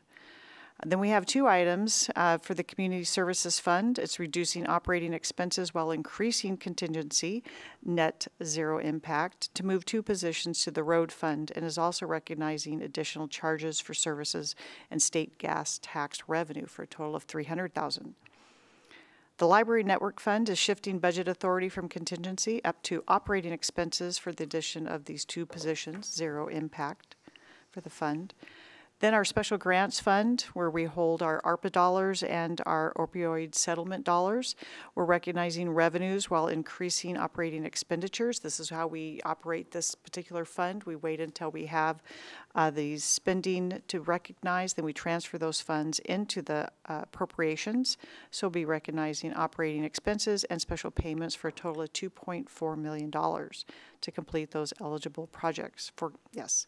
Then we have two items for the Community Services Fund. It's reducing operating expenses while increasing contingency, net zero impact, to move two positions to the Road Fund, and is also recognizing additional charges for services and state gas tax revenue for a total of $300,000. The Library Network Fund is shifting budget authority from contingency up to operating expenses for the addition of these two positions, zero impact for the fund. Then our Special Grants Fund, where we hold our ARPA dollars and our opioid settlement dollars. We're recognizing revenues while increasing operating expenditures. This is how we operate this particular fund. We wait until we have the spending to recognize, then we transfer those funds into the appropriations. So we'll be recognizing operating expenses and special payments for a total of $2.4 million to complete those eligible projects for, yes.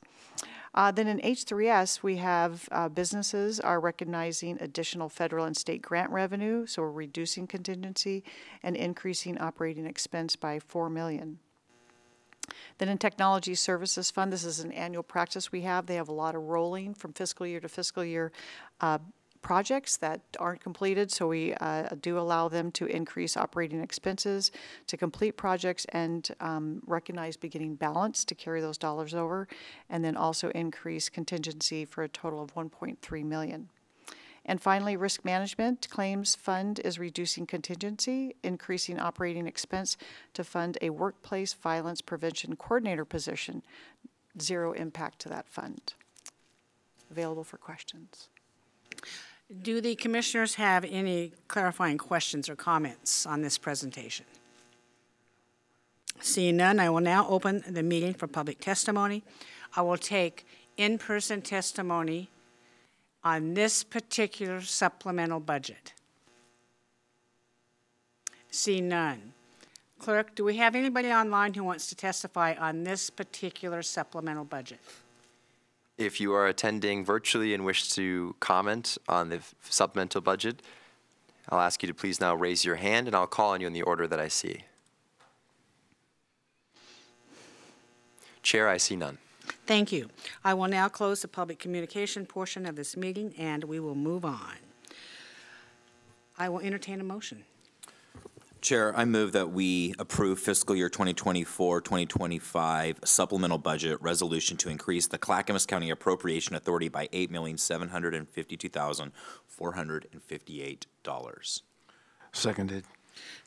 Then in H3S, we have businesses are recognizing additional federal and state grant revenue, so we're reducing contingency and increasing operating expense by $4 million. Then in Technology Services Fund, this is an annual practice we have. They have a lot of rolling from fiscal year to fiscal year projects that aren't completed, so we do allow them to increase operating expenses to complete projects and recognize beginning balance to carry those dollars over, and then also increase contingency for a total of $1.3 million. And finally, risk management claims fund is reducing contingency, increasing operating expense to fund a workplace violence prevention coordinator position. Zero impact to that fund. Available for questions. Do the commissioners have any clarifying questions or comments on this presentation? Seeing none, I will now open the meeting for public testimony. I will take in-person testimony on this particular supplemental budget. See none. Clerk, do we have anybody online who wants to testify on this particular supplemental budget? If you are attending virtually and wish to comment on the supplemental budget, I'll ask you to please now raise your hand, and I'll call on you in the order that I see. Chair, I see none. Thank you. I will now close the public communication portion of this meeting, and we will move on. I will entertain a motion. Chair, I move that we approve fiscal year 2024-2025 supplemental budget resolution to increase the Clackamas County Appropriation Authority by $8,752,458. Seconded.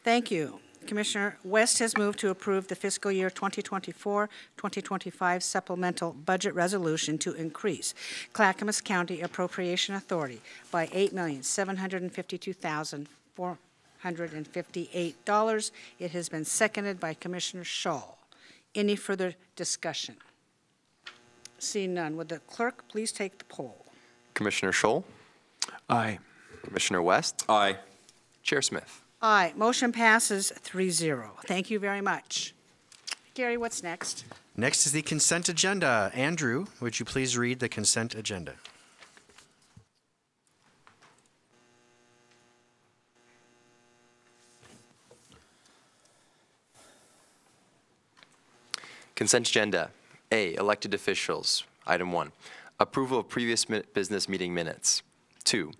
Thank you. Commissioner West has moved to approve the fiscal year 2024-2025 supplemental budget resolution to increase Clackamas County Appropriation Authority by $8,752,458. $158. It has been seconded by Commissioner Shull. Any further discussion? Seeing none, would the clerk please take the poll? Commissioner Shull? Aye. Commissioner West? Aye. Chair Smith? Aye. Motion passes 3-0. Thank you very much. Gary, what's next? Next is the consent agenda. Andrew, would you please read the consent agenda? Consent agenda. A, elected officials. Item 1, approval of previous business meeting minutes. 2,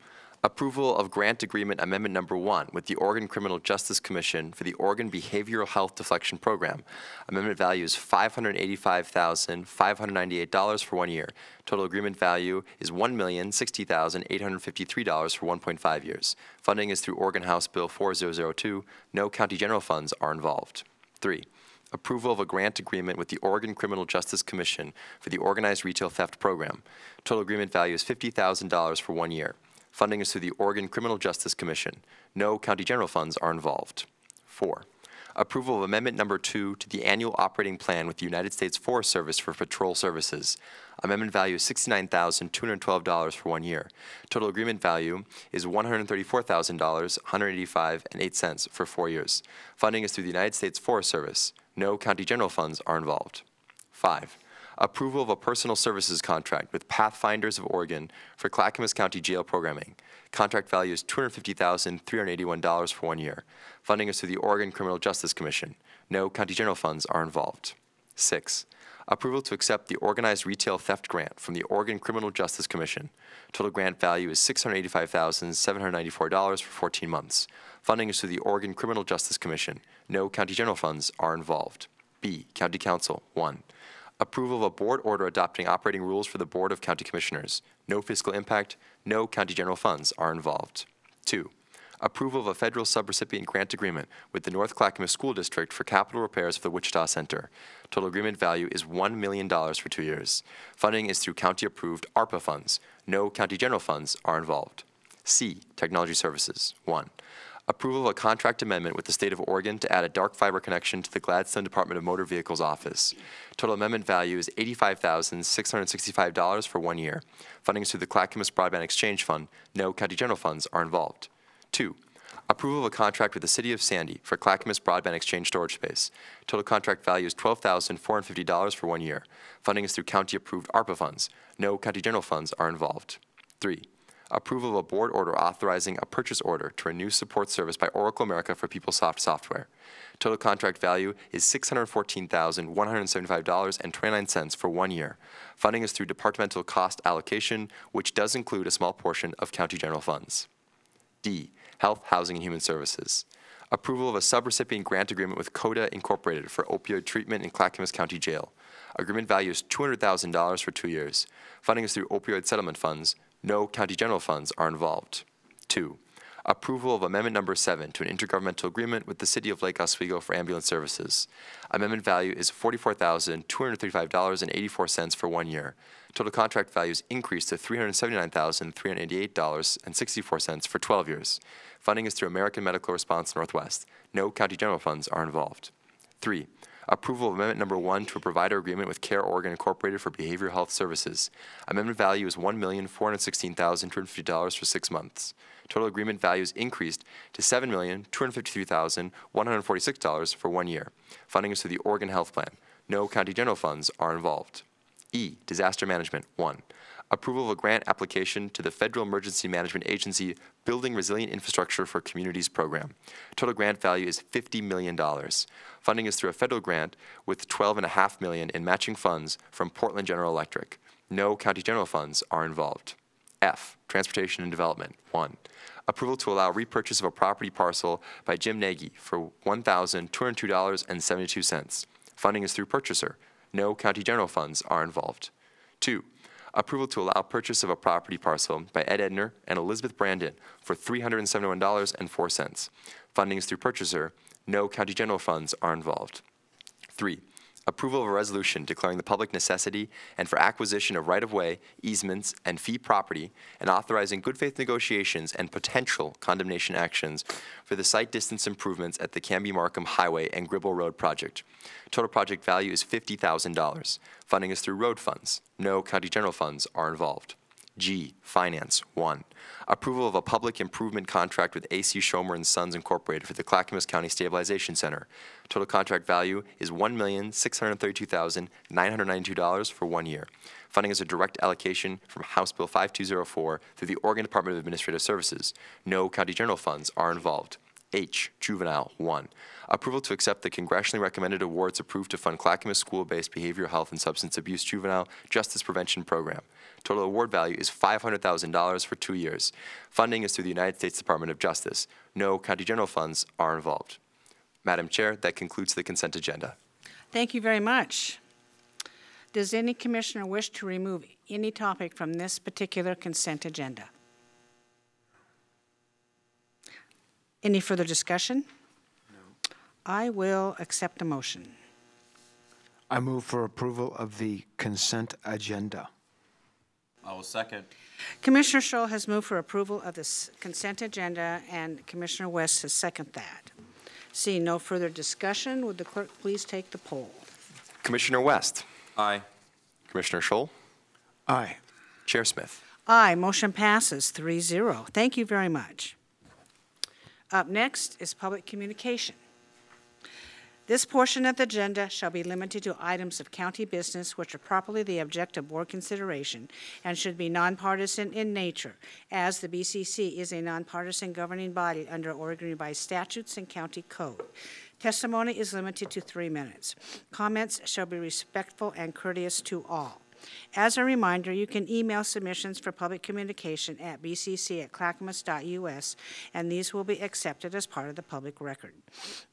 approval of grant agreement amendment number 1 with the Oregon Criminal Justice Commission for the Oregon Behavioral Health Deflection Program. Amendment value is $585,598 for 1 year. Total agreement value is $1,060,853 for 1.5 years. Funding is through Oregon House Bill 4002. No county general funds are involved. 3, approval of a grant agreement with the Oregon Criminal Justice Commission for the Organized Retail Theft Program. Total agreement value is $50,000 for 1 year. Funding is through the Oregon Criminal Justice Commission. No county general funds are involved. 4, approval of amendment number 2 to the annual operating plan with the United States Forest Service for patrol services. Amendment value is $69,212 for 1 year. Total agreement value is $134,000, $185.08 for 4 years. Funding is through the United States Forest Service. No county general funds are involved. 5, approval of a personal services contract with Pathfinders of Oregon for Clackamas County Jail programming. Contract value is $250,381 for 1 year. Funding is through the Oregon Criminal Justice Commission. No county general funds are involved. 6, approval to accept the Organized Retail Theft Grant from the Oregon Criminal Justice Commission. Total grant value is $685,794 for 14 months. Funding is through the Oregon Criminal Justice Commission. No county general funds are involved. B, County Council. 1, approval of a board order adopting operating rules for the Board of County Commissioners. No fiscal impact. No county general funds are involved. 2, approval of a federal subrecipient grant agreement with the North Clackamas School District for capital repairs of the Wichita Center. Total agreement value is $1 million for 2 years. Funding is through county-approved ARPA funds. No county general funds are involved. C, Technology Services. 1, approval of a contract amendment with the State of Oregon to add a dark fiber connection to the Gladstone Department of Motor Vehicles office. Total amendment value is $85,665 for 1 year. Funding is through the Clackamas Broadband Exchange Fund. No county general funds are involved. 2, approval of a contract with the City of Sandy for Clackamas Broadband Exchange storage space. Total contract value is $12,450 for 1 year. Funding is through county-approved ARPA funds. No county general funds are involved. 3, approval of a board order authorizing a purchase order to renew support service by Oracle America for PeopleSoft software. Total contract value is $614,175.29 for 1 year. Funding is through departmental cost allocation, which does include a small portion of county general funds. D, Health, Housing, and Human Services. Approval of a subrecipient grant agreement with CODA Incorporated for opioid treatment in Clackamas County Jail. Agreement value is $200,000 for 2 years. Funding is through opioid settlement funds. No county general funds are involved. 2, approval of Amendment Number 7 to an intergovernmental agreement with the City of Lake Oswego for ambulance services. Amendment value is $44,235.84 for 1 year. Total contract value is increased to $379,388.64 for 12 years. Funding is through American Medical Response Northwest. No county general funds are involved. 3, approval of Amendment Number 1 to a provider agreement with Care Oregon Incorporated for behavioral health services. Amendment value is $1,416,250 for 6 months. Total agreement value is increased to $7,253,146 for 1 year. Funding is through the Oregon Health Plan. No county general funds are involved. E, Disaster Management 1. Approval of a grant application to the Federal Emergency Management Agency Building Resilient Infrastructure for Communities program. Total grant value is $50 million. Funding is through a federal grant with $12.5 million in matching funds from Portland General Electric. No county general funds are involved. F, Transportation and Development 1. Approval to allow repurchase of a property parcel by Jim Nagy for $1,202.72. Funding is through purchaser. No county general funds are involved. 2, approval to allow purchase of a property parcel by Ed Edner and Elizabeth Brandon for $371.04. Funding is through purchaser. No county general funds are involved. 3, approval of a resolution declaring the public necessity and for acquisition of right-of-way, easements, and fee property, and authorizing good faith negotiations and potential condemnation actions for the site distance improvements at the Canby-Markham Highway and Gribble Road project. Total project value is $50,000. Funding is through road funds. No county general funds are involved. G, Finance 1. Approval of a public improvement contract with A.C. Schomer & Sons Incorporated for the Clackamas County Stabilization Center. Total contract value is $1,632,992 for 1 year. Funding is a direct allocation from House Bill 5204 through the Oregon Department of Administrative Services. No county general funds are involved. H, Juvenile 1. Approval to accept the congressionally recommended awards approved to fund Clackamas school-based behavioral health and substance abuse juvenile justice prevention program. Total award value is $500,000 for 2 years. Funding is through the United States Department of Justice. No county general funds are involved. Madam Chair, that concludes the consent agenda. Thank you very much. Does any commissioner wish to remove any topic from this particular consent agenda? Any further discussion? No. I will accept a motion. I move for approval of the consent agenda. I will second. Commissioner Scholl has moved for approval of this consent agenda, and Commissioner West has seconded that. Seeing no further discussion, would the clerk please take the poll? Commissioner West. Aye. Commissioner Scholl. Aye. Chair Smith. Aye. Motion passes 3-0. Thank you very much. Up next is public communication. This portion of the agenda shall be limited to items of county business which are properly the object of board consideration and should be nonpartisan in nature, as the BCC is a nonpartisan governing body under Oregon revised statutes and county code. Testimony is limited to 3 minutes. Comments shall be respectful and courteous to all. As a reminder, you can email submissions for public communication at bcc@clackamas.us, and these will be accepted as part of the public record.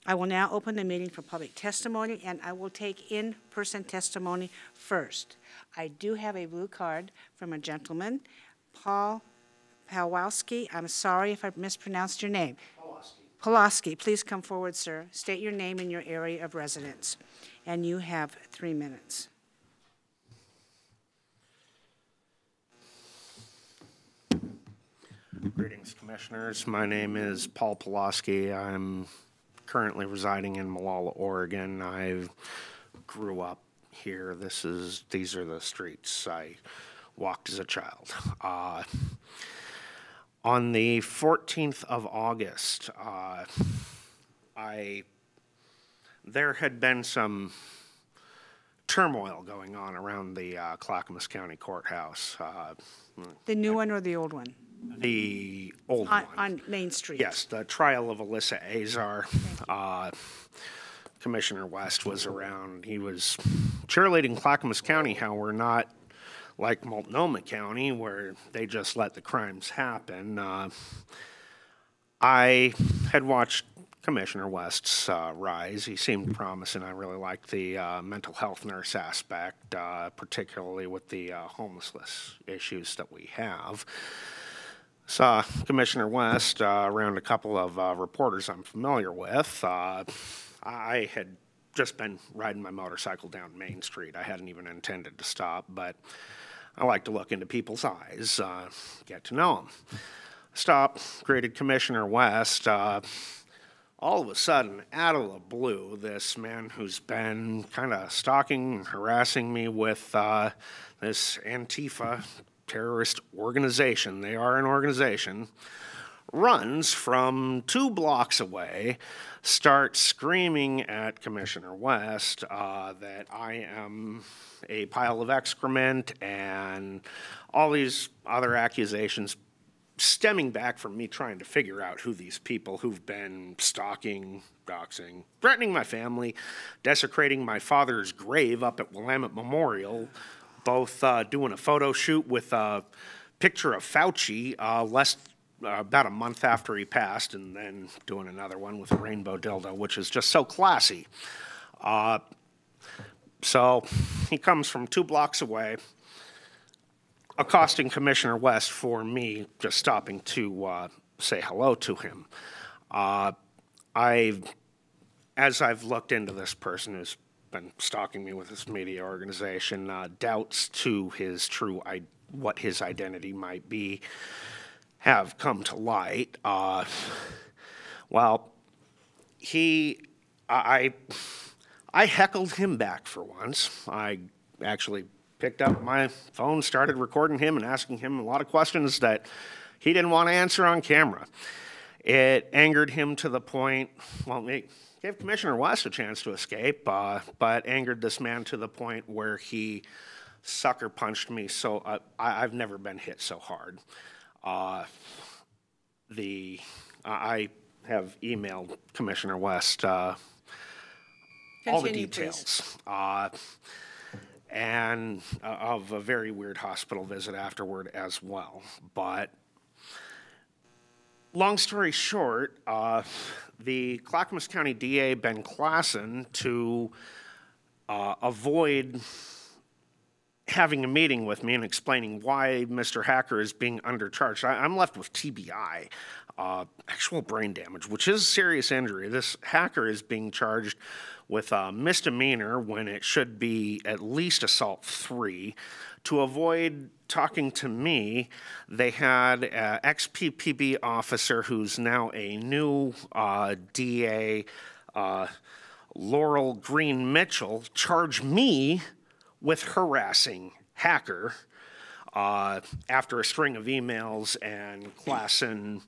I will now open the meeting for public testimony, and I will take in-person testimony first. I do have a blue card from a gentleman, Paul Pawlowski. I'm sorry if I mispronounced your name. Pawlowski, please come forward, sir. State your name and your area of residence, and you have 3 minutes. Greetings, Commissioners. My name is Paul Pawlowski. I'm currently residing in Molalla, Oregon. I grew up here. These are the streets I walked as a child. On the 14th of August, there had been some turmoil going on around the Clackamas County Courthouse. The new one or the old one? The old one. On Main Street. Yes, the trial of Alyssa Azar. Commissioner West was around. He was cheerleading Clackamas County, how we're not like Multnomah County, where they just let the crimes happen. I had watched Commissioner West's rise. He seemed promising. I really liked the mental health nurse aspect, particularly with the homelessness issues that we have. Saw Commissioner West around a couple of reporters I'm familiar with. I had just been riding my motorcycle down Main Street. I hadn't even intended to stop, but I like to look into people's eyes, get to know them. Stop, greeted Commissioner West. All of a sudden, out of the blue, this man who's been kind of stalking and harassing me with this Antifa terrorist organization, they are an organization, runs from 2 blocks away, starts screaming at Commissioner West that I am a pile of excrement and all these other accusations stemming back from me trying to figure out who these people who've been stalking, doxing, threatening my family, desecrating my father's grave up at Willamette Memorial, both doing a photo shoot with a picture of Fauci about a month after he passed, and then doing another one with a rainbow dildo, which is just so classy. So he comes from 2 blocks away, accosting Commissioner West for me just stopping to say hello to him. As I've looked into this person who's been stalking me with this media organization, doubts to his what his identity might be have come to light. Well, I heckled him back for once. I actually picked up my phone, started recording him and asking him a lot of questions that he didn't want to answer on camera. It angered him to the point, well, it gave Commissioner West a chance to escape, but angered this man to the point where he sucker punched me. So I've never been hit so hard. I have emailed Commissioner West all the details. And of a very weird hospital visit afterward as well. But long story short, the Clackamas County DA, Ben Klassen, to avoid having a meeting with me and explaining why Mr. Hacker is being undercharged, I'm left with TBI, actual brain damage, which is a serious injury. This hacker is being charged with a misdemeanor when it should be at least assault 3. To avoid talking to me, they had an ex-PPB officer who's now a new DA, Laurel Green Mitchell, charge me with harassing Hacker after a string of emails and Klassen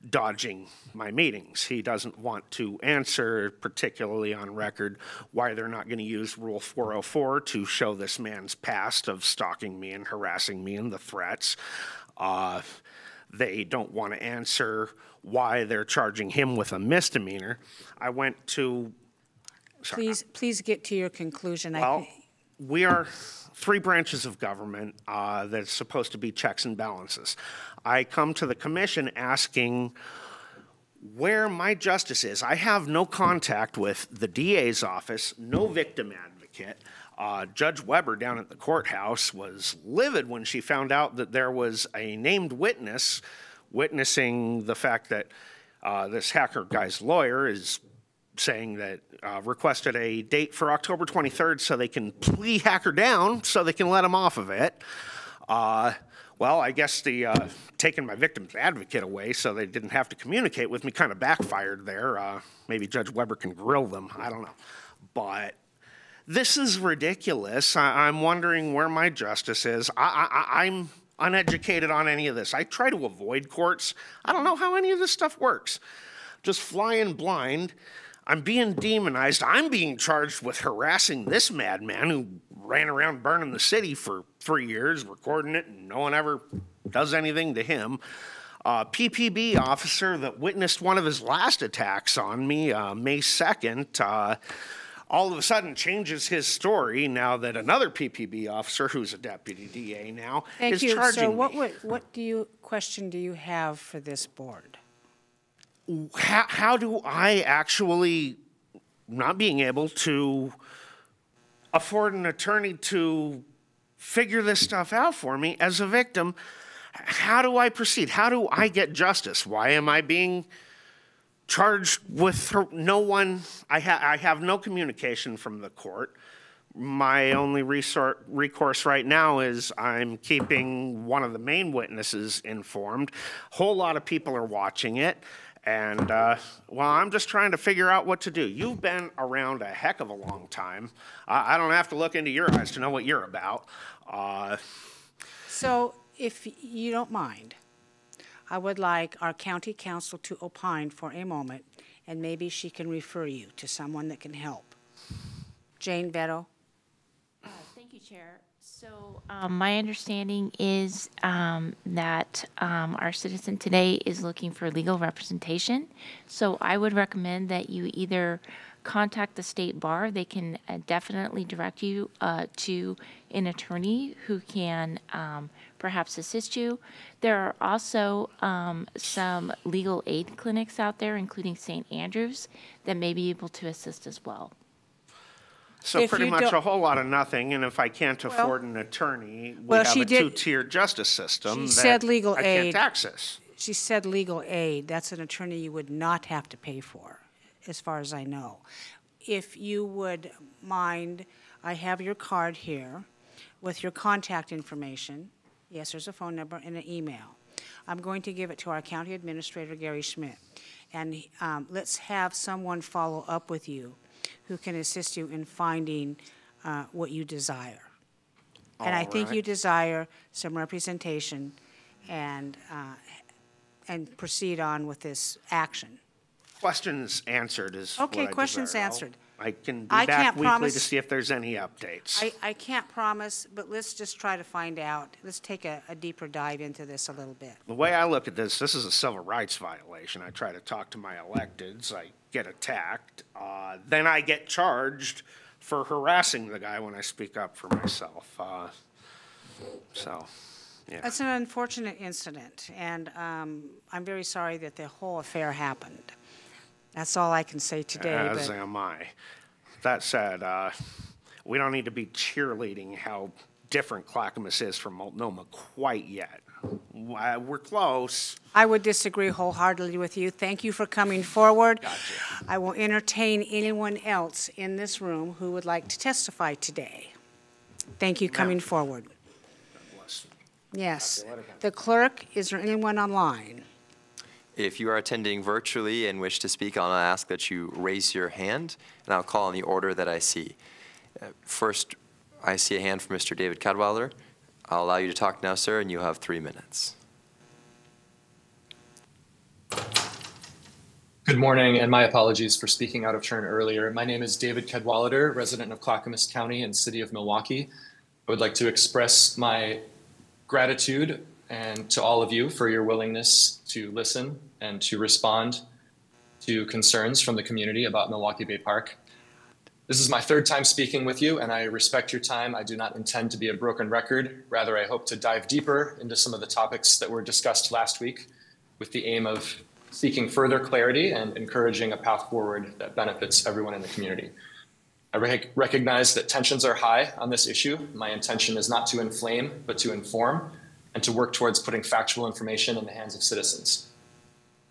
dodging my meetings. He doesn't want to answer, particularly on record, why they're not going to use Rule 404 to show this man's past of stalking me and harassing me and the threats. They don't want to answer why they're charging him with a misdemeanor. I went to... Sorry. Please get to your conclusion. Well, we are 3 branches of government that's supposed to be checks and balances. I come to the commission asking where my justice is. I have no contact with the DA's office, no victim advocate. Judge Weber down at the courthouse was livid when she found out that there was a named witness witnessing the fact that this hacker guy's lawyer is saying that requested a date for October 23rd so they can plea Hacker down so they can let him off of it. Well, I guess the taking my victim's advocate away so they didn't have to communicate with me kind of backfired there. Maybe Judge Weber can grill them. I don't know. But this is ridiculous. I'm wondering where my justice is. I'm uneducated on any of this. I try to avoid courts. I don't know how any of this stuff works. Just flying blind. I'm being demonized. I'm being charged with harassing this madman who ran around burning the city for 3 years, recording it, and no one ever does anything to him. PPB officer that witnessed one of his last attacks on me, May 2nd, all of a sudden changes his story now that another PPB officer, who's a deputy DA now, Thank is you. charging So me. what question do you have for this board? How do I actually, not being able to afford an attorney to figure this stuff out for me as a victim, how do I proceed? How do I get justice? Why am I being charged with no one? I have no communication from the court. My only recourse right now is I'm keeping one of the main witnesses informed. A whole lot of people are watching it. And, well, I'm just trying to figure out what to do. You've been around a heck of a long time. I don't have to look into your eyes to know what you're about. So if you don't mind, I would like our county council to opine for a moment, and maybe she can refer you to someone that can help. Jane Vetto. Thank you, Chair. So my understanding is that our citizen today is looking for legal representation. So I would recommend that you either contact the state bar. They can definitely direct you to an attorney who can perhaps assist you. There are also some legal aid clinics out there, including St. Andrews, that may be able to assist as well. So pretty much a whole lot of nothing, and if I can't afford an attorney, we have a two-tier justice system that I can't access. She said legal aid. That's an attorney you would not have to pay for, as far as I know. If you would mind, I have your card here with your contact information. Yes, there's a phone number and an email. I'm going to give it to our county administrator, Gary Schmidt, and let's have someone follow up with you who can assist you in finding what you desire. And I think you desire some representation and proceed on with this action. Questions answered is what I Okay, questions desire. answered. I can be I back can't weekly promise- to see if there's any updates. I can't promise, but let's just try to find out. Let's take a deeper dive into this a little bit. The way I look at this is a civil rights violation. I try to talk to my electeds, I get attacked, then I get charged for harassing the guy when I speak up for myself. So, yeah. It's an unfortunate incident, and I'm very sorry that the whole affair happened. That's all I can say today. As am I. That said, we don't need to be cheerleading how different Clackamas is from Multnomah quite yet. We're close. I would disagree wholeheartedly with you. Thank you for coming forward. Gotcha. I will entertain anyone else in this room who would like to testify today. Thank you coming forward. Yes. The clerk, is there anyone online? If you are attending virtually and wish to speak, I'll ask that you raise your hand, and I'll call in the order that I see. First, I see a hand from Mr. David Cadwalader. I'll allow you to talk now, sir, and you have 3 minutes. Good morning, and my apologies for speaking out of turn earlier. My name is David Cadwalader, resident of Clackamas County and City of Milwaukee. I would like to express my gratitude and to all of you for your willingness to listen and to respond to concerns from the community about Milwaukee Bay Park. This is my 3rd time speaking with you, and I respect your time. I do not intend to be a broken record. Rather, I hope to dive deeper into some of the topics that were discussed last week with the aim of seeking further clarity and encouraging a path forward that benefits everyone in the community. I recognize that tensions are high on this issue. My intention is not to inflame, but to inform and to work towards putting factual information in the hands of citizens.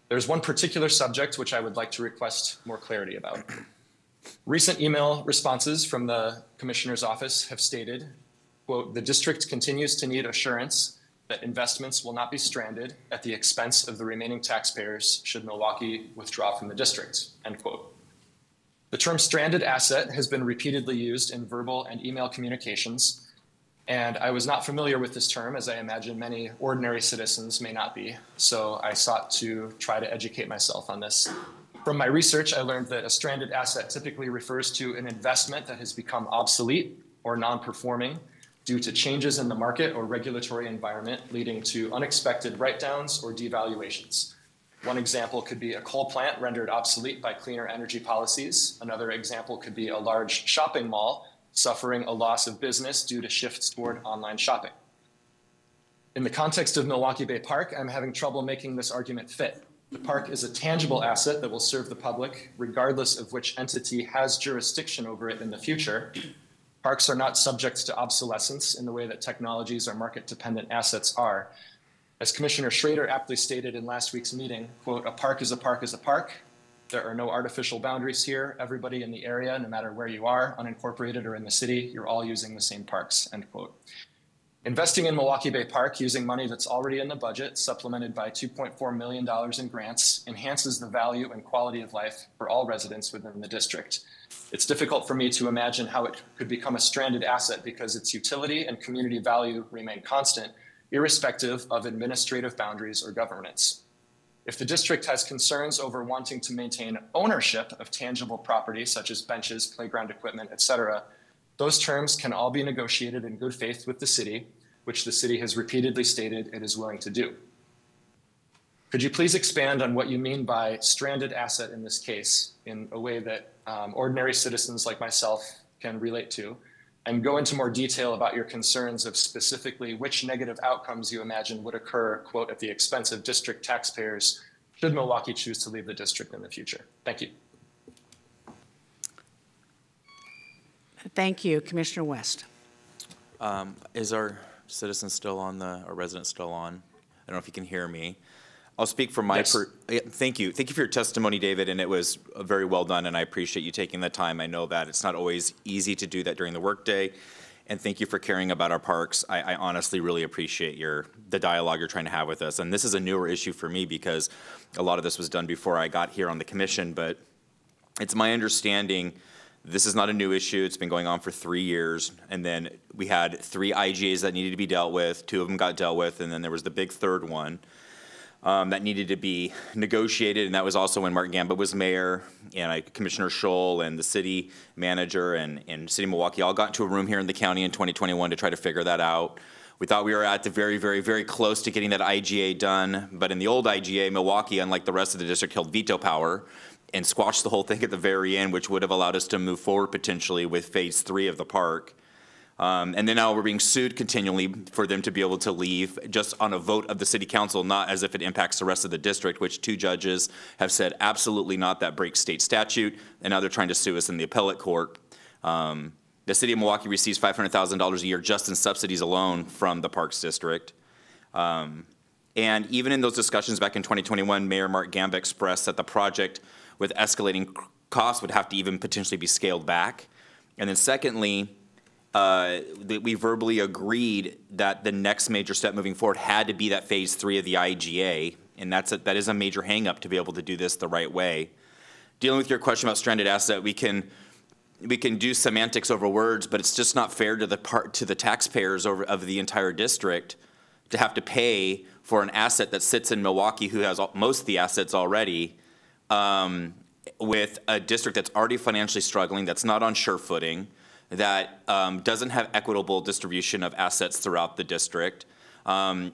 There's one particular subject which I would like to request more clarity about. Recent email responses from the Commissioner's office have stated, quote, "The district continues to need assurance that investments will not be stranded at the expense of the remaining taxpayers should Milwaukee withdraw from the district," end quote. The term stranded asset has been repeatedly used in verbal and email communications, and I was not familiar with this term, as I imagine many ordinary citizens may not be, so I sought to try to educate myself on this. From my research, I learned that a stranded asset typically refers to an investment that has become obsolete or non-performing due to changes in the market or regulatory environment leading to unexpected write-downs or devaluations. One example could be a coal plant rendered obsolete by cleaner energy policies. Another example could be a large shopping mall suffering a loss of business due to shifts toward online shopping. In the context of Milwaukee Bay Park, I'm having trouble making this argument fit. The park is a tangible asset that will serve the public regardless of which entity has jurisdiction over it in the future. Parks are not subject to obsolescence in the way that technologies or market-dependent assets are. As Commissioner Schrader aptly stated in last week's meeting, quote, "A park is a park is a park. There are no artificial boundaries here. Everybody in the area, no matter where you are, unincorporated or in the city, you're all using the same parks," end quote. Investing in Milwaukee Bay Park using money that's already in the budget, supplemented by $2.4 million in grants, enhances the value and quality of life for all residents within the district. It's difficult for me to imagine how it could become a stranded asset because its utility and community value remain constant, irrespective of administrative boundaries or governance. If the district has concerns over wanting to maintain ownership of tangible property, such as benches, playground equipment, et cetera, those terms can all be negotiated in good faith with the city, which the city has repeatedly stated it is willing to do. Could you please expand on what you mean by stranded asset in this case in a way that ordinary citizens like myself can relate to, and go into more detail about your concerns of specifically which negative outcomes you imagine would occur, quote, "at the expense of district taxpayers should Milwaukee choose to leave the district in the future?" Thank you. Thank you, Commissioner West. Is our citizen still on our resident still on? I don't know if you can hear me. I'll speak from my, Yes. Thank you. Thank you for your testimony, David, and it was very well done, and I appreciate you taking the time. I know that it's not always easy to do that during the workday, and thank you for caring about our parks. I honestly really appreciate the dialogue you're trying to have with us, and this is a newer issue for me because a lot of this was done before I got here on the commission, but it's my understanding this is not a new issue. It's been going on for 3 years, and then we had 3 IGAs that needed to be dealt with. 2 of them got dealt with, and then there was the big third one that needed to be negotiated, and that was also when Mark Gamba was mayor, and Commissioner Scholl and the city manager and City of Milwaukee all got into a room here in the county in 2021 to try to figure that out. We thought we were at the very, very, very close to getting that IGA done, but in the old IGA, Milwaukee, unlike the rest of the district, held veto power and squashed the whole thing at the very end, which would have allowed us to move forward potentially with phase 3 of the park. And then now we're being sued continually for them to be able to leave just on a vote of the city council, not as if it impacts the rest of the district, which 2 judges have said absolutely not, that breaks state statute, and now they're trying to sue us in the appellate court. The city of Milwaukee receives $500,000 a year just in subsidies alone from the Parks District. And even in those discussions back in 2021, Mayor Mark Gamba expressed that the project with escalating costs would have to even potentially be scaled back. And then secondly, we verbally agreed that the next major step moving forward had to be that phase 3 of the IGA, and that is a major hangup to be able to do this the right way. Dealing with your question about stranded asset, we can do semantics over words, but it's just not fair to the taxpayers of the entire district to have to pay for an asset that sits in Milwaukee, who has most of the assets already, with a district that's already financially struggling, that's not on sure footing, that doesn't have equitable distribution of assets throughout the district,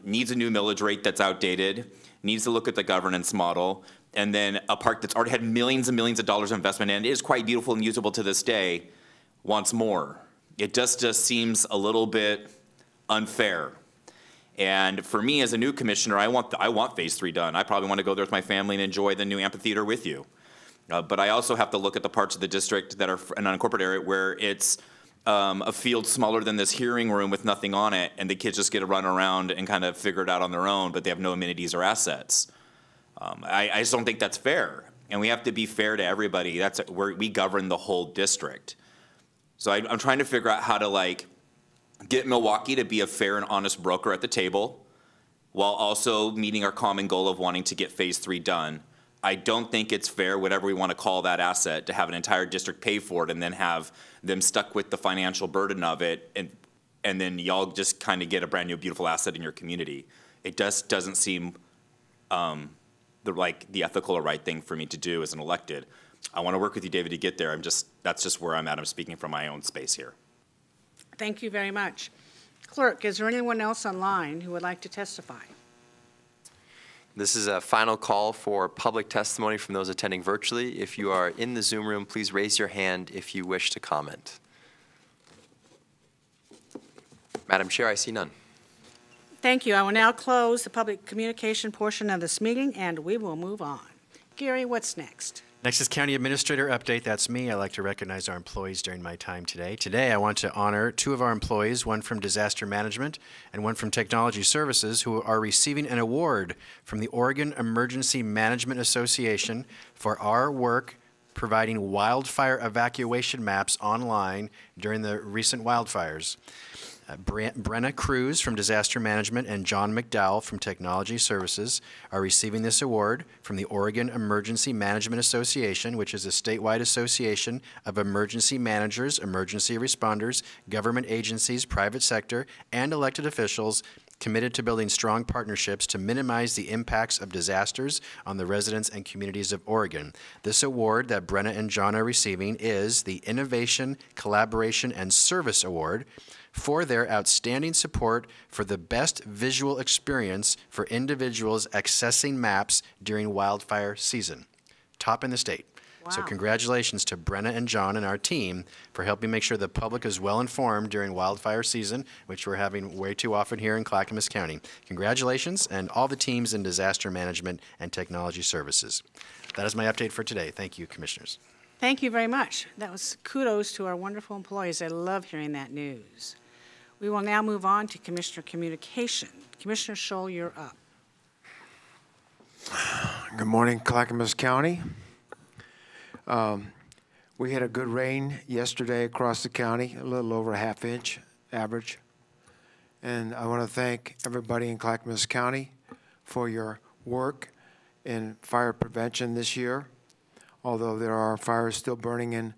needs a new millage rate that's outdated, needs to look at the governance model, and then a park that's already had millions and millions of dollars of investment and is quite beautiful and usable to this day, wants more. It just seems a little bit unfair. And for me as a new commissioner, I want phase 3 done. I probably want to go there with my family and enjoy the new amphitheater with you. But I also have to look at the parts of the district that are an unincorporated area where it's a field smaller than this hearing room with nothing on it, and the kids just get to run around and kind of figure it out on their own, but they have no amenities or assets. I just don't think that's fair, and we have to be fair to everybody. That's where we govern the whole district. So I'm trying to figure out how to get Milwaukee to be a fair and honest broker at the table, while also meeting our common goal of wanting to get phase 3 done. I don't think it's fair, whatever we want to call that asset, to have an entire district pay for it and then have them stuck with the financial burden of it, and then y'all just kind of get a brand new beautiful asset in your community. It just doesn't seem the ethical or right thing for me to do as an elected. I want to work with you, David, to get there. That's just where I'm at. I'm speaking from my own space here. Thank you very much. Clerk, is there anyone else online who would like to testify? This is a final call for public testimony from those attending virtually. If you are in the Zoom room, please raise your hand if you wish to comment. Madam Chair, I see none. Thank you. I will now close the public communication portion of this meeting, and we will move on. Gary, what's next? Next is County Administrator Update. That's me. I'd like to recognize our employees during my time today. Today, I want to honor two of our employees, one from Disaster Management and one from Technology Services, who are receiving an award from the Oregon Emergency Management Association for our work providing wildfire evacuation maps online during the recent wildfires. Brenna Cruz from Disaster Management and John McDowell from Technology Services are receiving this award from the Oregon Emergency Management Association, which is a statewide association of emergency managers, emergency responders, government agencies, private sector, and elected officials committed to building strong partnerships to minimize the impacts of disasters on the residents and communities of Oregon. This award that Brenna and John are receiving is the Innovation, Collaboration, and Service Award for their outstanding support for the best visual experience for individuals accessing maps during wildfire season. Top in the state. Wow. So congratulations to Brenna and John and our team for helping make sure the public is well informed during wildfire season, which we're having way too often here in Clackamas County. Congratulations, and all the teams in disaster management and technology services. That is my update for today. Thank you, Commissioners. Thank you very much. That was kudos to our wonderful employees. I love hearing that news. We will now move on to Commissioner Communication. Commissioner Scholl, you're up. Good morning, Clackamas County. We had a good rain yesterday across the county, a little over a half-inch average. And I want to thank everybody in Clackamas County for your work in fire prevention this year. Although there are fires still burning in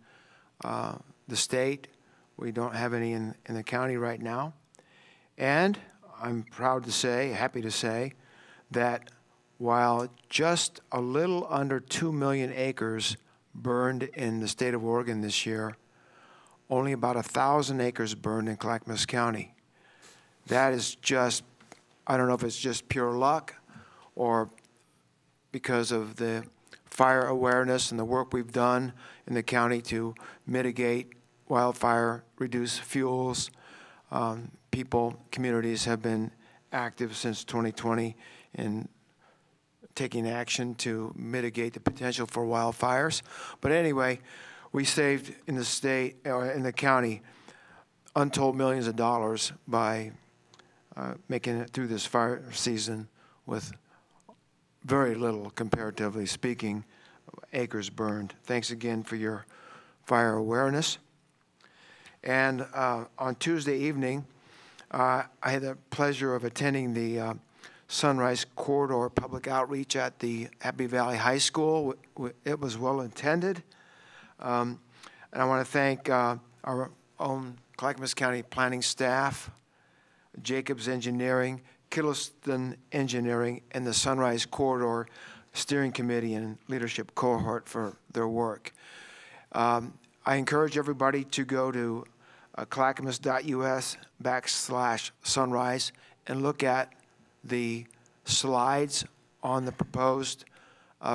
the state, we don't have any in the county right now. And I'm proud to say, happy to say, that while just a little under 2 million acres burned in the state of Oregon this year, only about 1,000 acres burned in Clackamas County. That is just, I don't know if it's just pure luck or because of the fire awareness and the work we've done in the county to mitigate wildfire, reduce fuels. Communities have been active since 2020 in taking action to mitigate the potential for wildfires. But anyway, we saved in the state, or in the county, untold millions of dollars by making it through this fire season with very little, comparatively speaking, acres burned. Thanks again for your fire awareness. And on Tuesday evening, I had the pleasure of attending the Sunrise Corridor public outreach at the Happy Valley High School. It was well attended. And I want to thank our own Clackamas County planning staff, Jacobs Engineering, Kittleton Engineering, and the Sunrise Corridor Steering Committee and Leadership Cohort for their work. I encourage everybody to go to clackamas.us/sunrise and look at the slides on the proposed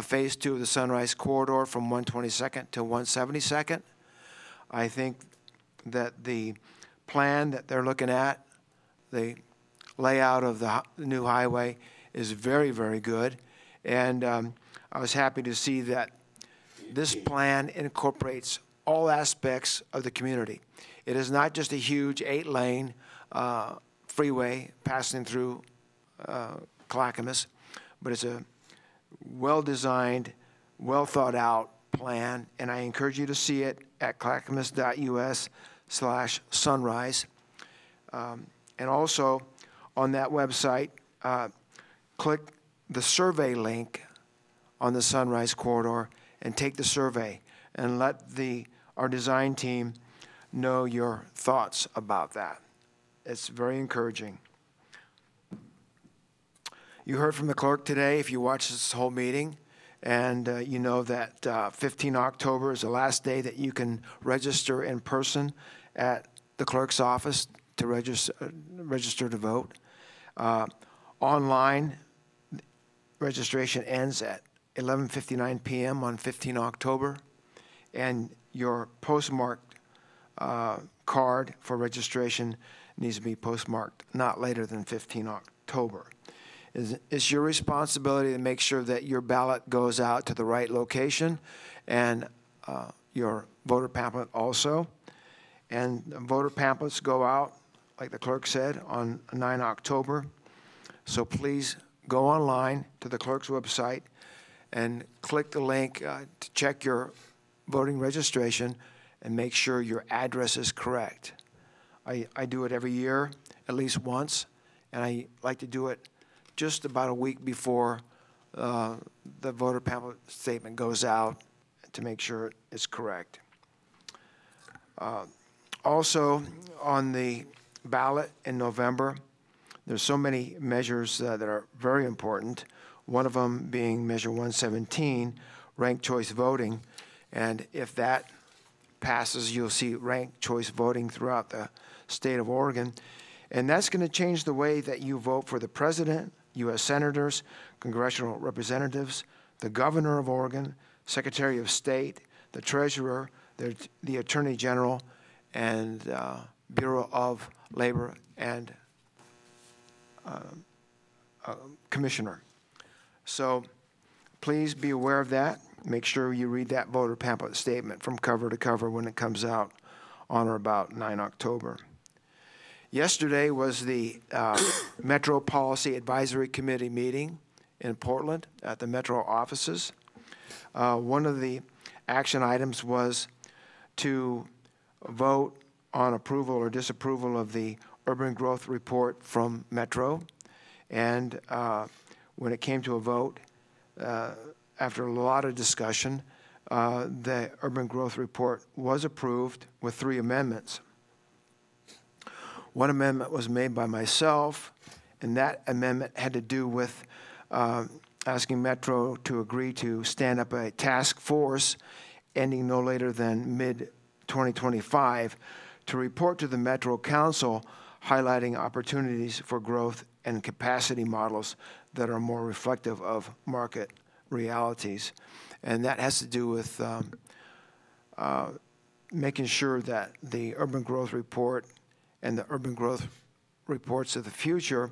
Phase 2 of the Sunrise Corridor from 122nd to 172nd. I think that the plan that they're looking at, the layout of the new highway, is very, very good. And I was happy to see that this plan incorporates all aspects of the community. It is not just a huge 8-lane freeway passing through Clackamas, but it's a well-designed, well-thought-out plan, and I encourage you to see it at clackamas.us/sunrise. And also on that website, click the survey link on the Sunrise Corridor and take the survey and let our design team know your thoughts about that. It's very encouraging. You heard from the clerk today if you watched this whole meeting, and you know that 15 October is the last day that you can register in person at the clerk's office to register to vote. Online registration ends at 11:59 p.m. on 15 October, and your postmarked card for registration needs to be postmarked not later than 15 October. It's your responsibility to make sure that your ballot goes out to the right location, and your voter pamphlet also. And voter pamphlets go out, like the clerk said, on 9 October. So please go online to the clerk's website and click the link to check your voting registration and make sure your address is correct. I do it every year, at least once, and I like to do it just about a week before the voter pamphlet statement goes out to make sure it's correct. Also, on the ballot in November, there's so many measures that are very important, one of them being Measure 117, ranked choice voting. And if that passes, you'll see ranked choice voting throughout the state of Oregon. And that's going to change the way that you vote for the president, U.S. senators, congressional representatives, the governor of Oregon, secretary of state, the treasurer, the attorney general, and Bureau of Labor and commissioner. So please be aware of that. Make sure you read that voter pamphlet statement from cover to cover when it comes out on or about 9 October. Yesterday was the Metro Policy Advisory Committee meeting in Portland at the Metro offices. One of the action items was to vote on approval or disapproval of the urban growth report from Metro. And when it came to a vote, after a lot of discussion, the urban growth report was approved with 3 amendments. One amendment was made by myself, and that amendment had to do with asking Metro to agree to stand up a task force ending no later than mid-2025 to report to the Metro Council highlighting opportunities for growth and capacity models that are more reflective of market realities. And that has to do with making sure that the urban growth report and the urban growth reports of the future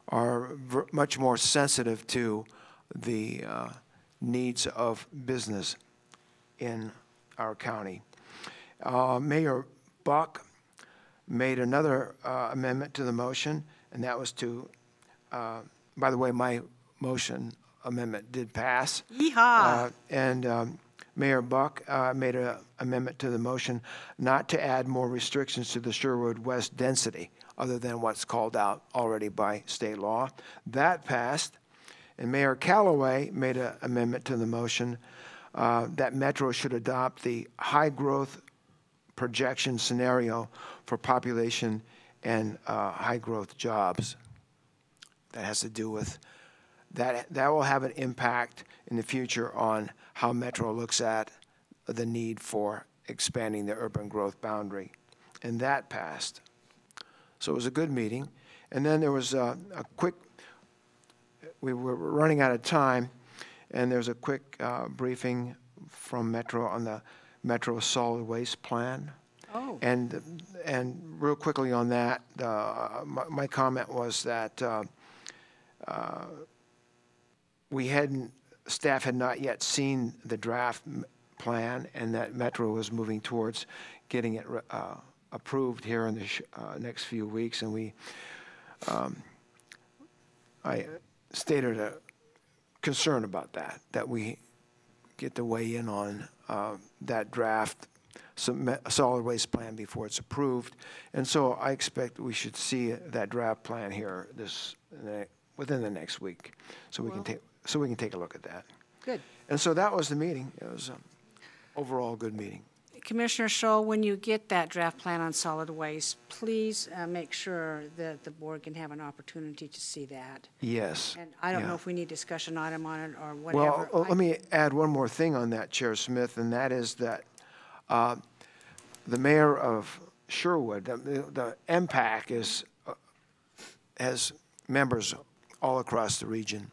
are much more sensitive to the needs of business in our county. Mayor Buck made another amendment to the motion, and that was to, by the way, my motion amendment did pass. Yeehaw! Mayor Buck made an amendment to the motion not to add more restrictions to the Sherwood West density other than what's called out already by state law. That passed. And Mayor Callaway made an amendment to the motion that Metro should adopt the high growth projection scenario for population and high growth jobs. That has to do with that will have an impact in the future on how Metro looks at the need for expanding the urban growth boundary. And that passed. So it was a good meeting. And then there was a quick, we were running out of time, and there's a quick briefing from Metro on the Metro solid waste plan. Oh. And real quickly on that, my comment was that staff had not yet seen the draft plan, and that Metro was moving towards getting it approved here in the next few weeks. And I stated a concern about that we get to weigh in on that draft solid waste plan before it's approved. And so I expect we should see that draft plan here within the next week, so we can take a look at that. Good. And so that was the meeting. It was an overall good meeting. Commissioner Scholl, when you get that draft plan on solid waste, please make sure that the board can have an opportunity to see that. Yes. And I don't know if we need discussion item on it or whatever. Well, let me add one more thing on that, Chair Smith, and that is that the mayor of Sherwood, the MPAC has members all across the region.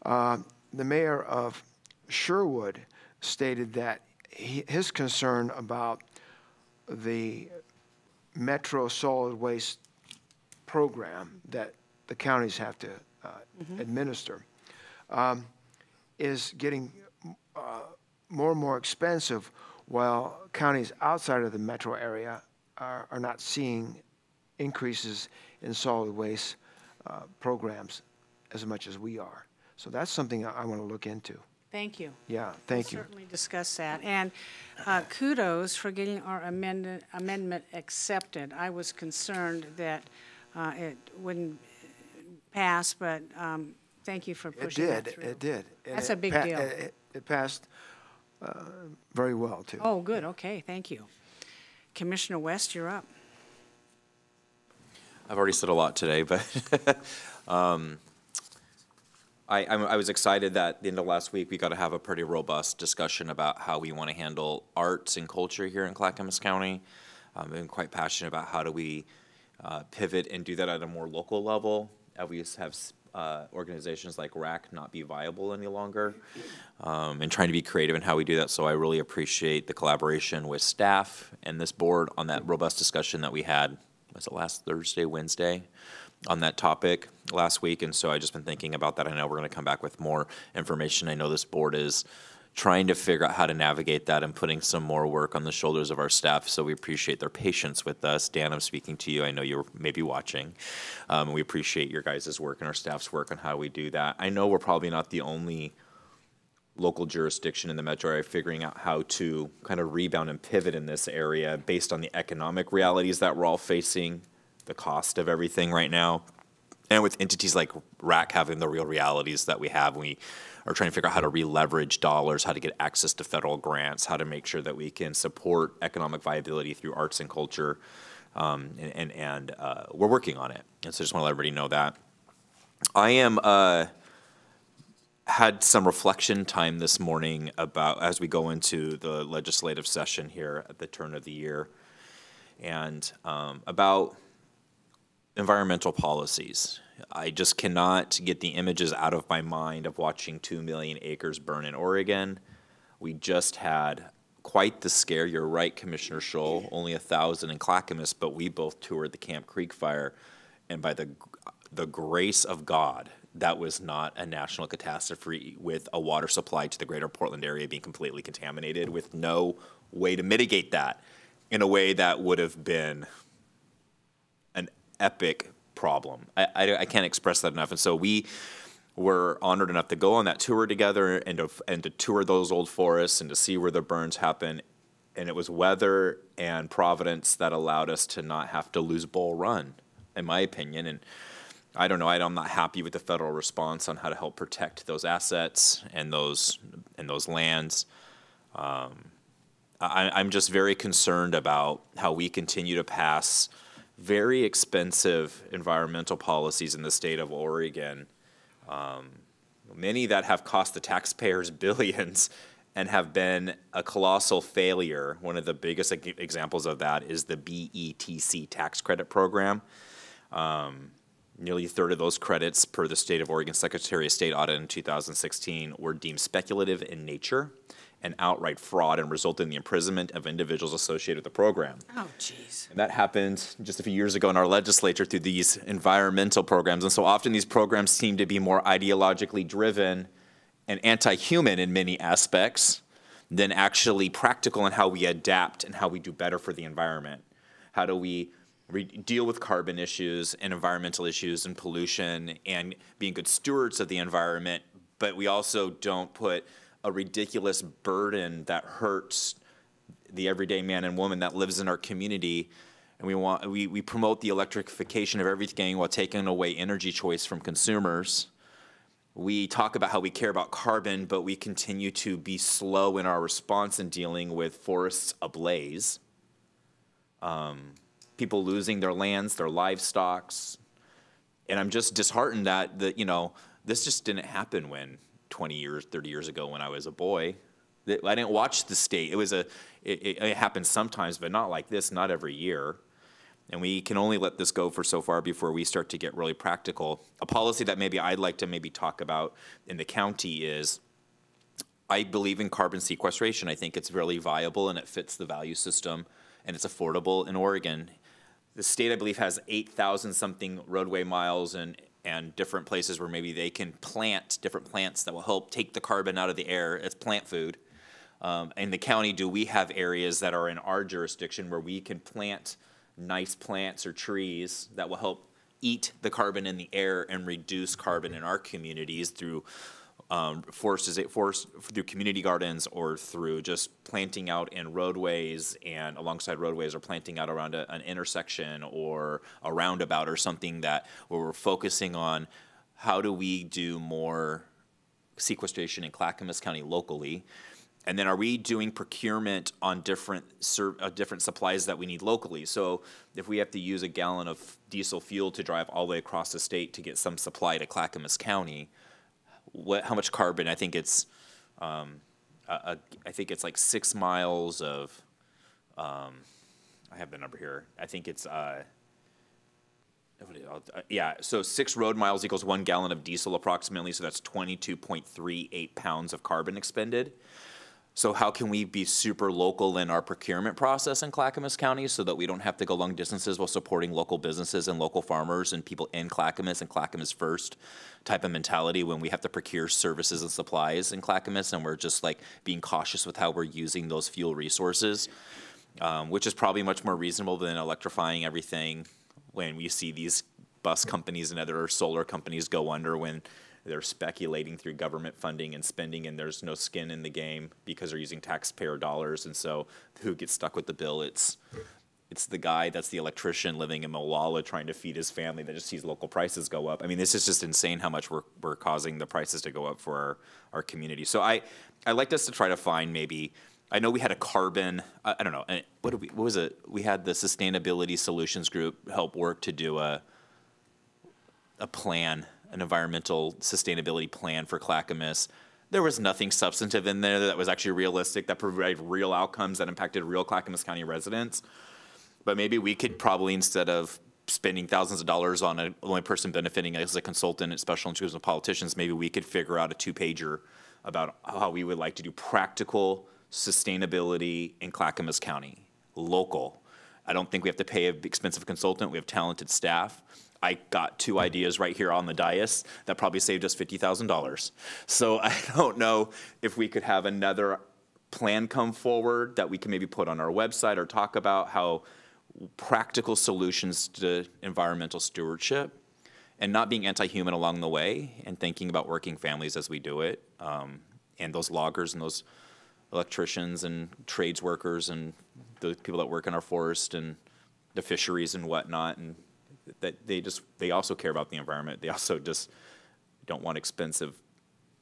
The mayor of Sherwood stated that his concern about the Metro Solid Waste program that the counties have to administer is getting more and more expensive, while counties outside of the metro area are not seeing increases in solid waste programs as much as we are. So that's something I want to look into. Thank you. Yeah, thank you. We'll certainly discuss that. And kudos for getting our amendment accepted. I was concerned that it wouldn't pass, but thank you for pushing that through. It did. That's a big deal. It passed very well, too. Oh, good. Okay, thank you. Commissioner West, you're up. I've already said a lot today, but I was excited that at the end of last week we got to have a pretty robust discussion about how we want to handle arts and culture here in Clackamas County. I've been quite passionate about how do we pivot and do that at a more local level. We have organizations like RAC not be viable any longer, and trying to be creative in how we do that. So I really appreciate the collaboration with staff and this board on that robust discussion that we had, was it last Thursday, Wednesday, on that topic last week. And so I've just been thinking about that. I know we're going to come back with more information. I know this board is trying to figure out how to navigate that and putting some more work on the shoulders of our staff. So we appreciate their patience with us. Dan, I'm speaking to you. I know you're maybe watching. We appreciate your guys' work and our staff's work on how we do that. I know we're probably not the only local jurisdiction in the metro area figuring out how to kind of rebound and pivot in this area based on the economic realities that we're all facing, the cost of everything right now, and with entities like RAC having the real realities that we have. We are trying to figure out how to re-leverage dollars, how to get access to federal grants, how to make sure that we can support economic viability through arts and culture, and we're working on it. And so I just want to let everybody know that. I am had some reflection time this morning about, as we go into the legislative session here at the turn of the year, and about environmental policies. I just cannot get the images out of my mind of watching 2 million acres burn in Oregon. We just had quite the scare. You're right, Commissioner Scholl, only 1,000 in Clackamas, but we both toured the Camp Creek fire, and by the grace of God, that was not a national catastrophe with a water supply to the greater Portland area being completely contaminated with no way to mitigate that in a way that would have been an epic problem. I can't express that enough. And so we were honored enough to go on that tour together and to tour those old forests and to see where the burns happen. And it was weather and providence that allowed us to not have to lose Bull Run, in my opinion. And I don't know, I'm not happy with the federal response on how to help protect those assets and those lands. I'm just very concerned about how we continue to pass very expensive environmental policies in the state of Oregon, many that have cost the taxpayers billions and have been a colossal failure. One of the biggest examples of that is the BETC tax credit program. Nearly a third of those credits, per the State of Oregon Secretary of State audit in 2016, were deemed speculative in nature and outright fraud and resulted in the imprisonment of individuals associated with the program. Oh, geez. And that happened just a few years ago in our legislature through these environmental programs. And so often these programs seem to be more ideologically driven and anti-human in many aspects than actually practical in how we adapt and how we do better for the environment. How do we deal with carbon issues and environmental issues and pollution and being good stewards of the environment, but we also don't put a ridiculous burden that hurts the everyday man and woman that lives in our community. And we promote the electrification of everything while taking away energy choice from consumers. We talk about how we care about carbon, but we continue to be slow in our response in dealing with forests ablaze. People losing their lands, their livestock. And I'm just disheartened that this just didn't happen when 20 years, 30 years ago when I was a boy. I didn't watch the state. It happens sometimes, but not like this, not every year. And we can only let this go for so far before we start to get really practical. A policy that maybe I'd like to maybe talk about in the county is, I believe in carbon sequestration. I think it's really viable and it fits the value system and it's affordable in Oregon. The state, I believe, has 8,000 something roadway miles and different places where maybe they can plant different plants that will help take the carbon out of the air. It's plant food. In the county, do we have areas that are in our jurisdiction where we can plant nice plants or trees that will help eat the carbon in the air and reduce carbon in our communities through through community gardens or through just planting out in roadways and alongside roadways, or planting out around an intersection or a roundabout or something that where we're focusing on how do we do more sequestration in Clackamas County locally. And then are we doing procurement on different supplies that we need locally? So if we have to use a gallon of diesel fuel to drive all the way across the state to get some supply to Clackamas County, how much carbon? I think it's like 6 miles of. I have the number here. I think it's yeah. So 6 road miles equals 1 gallon of diesel approximately. So that's 22.38 pounds of carbon expended. So how can we be super local in our procurement process in Clackamas County so that we don't have to go long distances while supporting local businesses and local farmers and people in Clackamas and Clackamas first type of mentality when we have to procure services and supplies in Clackamas, and we're just like being cautious with how we're using those fuel resources, which is probably much more reasonable than electrifying everything when we see these bus companies and other solar companies go under when they're speculating through government funding and spending, and there's no skin in the game because they're using taxpayer dollars. And so who gets stuck with the bill? It's the guy that's the electrician living in Molalla trying to feed his family that just sees local prices go up. I mean, this is just insane how much we're causing the prices to go up for our community. So I like us to try to find maybe, I know we had a carbon, I don't know, what was it? We had the Sustainability Solutions Group help work to do a plan, an environmental sustainability plan for Clackamas. There was nothing substantive in there that was actually realistic, that provided real outcomes that impacted real Clackamas County residents. But maybe we could probably, instead of spending thousands of dollars on the only person benefiting as a consultant at special interests with politicians, maybe we could figure out a 2-pager about how we would like to do practical sustainability in Clackamas County, local. I don't think we have to pay an expensive consultant. We have talented staff. I got 2 ideas right here on the dais that probably saved us $50,000. So I don't know if we could have another plan come forward that we can maybe put on our website or talk about how practical solutions to environmental stewardship and not being anti-human along the way and thinking about working families as we do it, and those loggers and those electricians and trades workers and the people that work in our forest and the fisheries and whatnot, and that they also care about the environment. They also just don't want expensive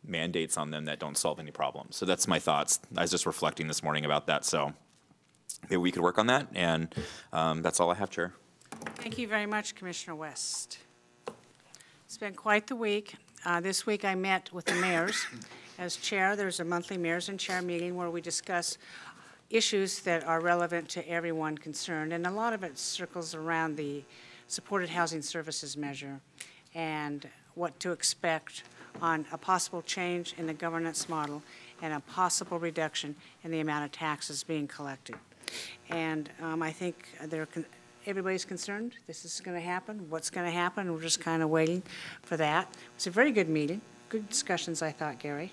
mandates on them that don't solve any problems. So that's my thoughts. I was just reflecting this morning about that. So maybe we could work on that. And that's all I have, Chair. Thank you very much, Commissioner West. It's been quite the week. This week I met with the mayors. As chair, there's a monthly mayors and chair meeting where we discuss issues that are relevant to everyone concerned. And a lot of it circles around the supported housing services measure and what to expect on a possible change in the governance model and a possible reduction in the amount of taxes being collected. And I think everybody's concerned this is going to happen. What's going to happen? We're just kind of waiting for that. It's a very good meeting. Good discussions, I thought, Gary.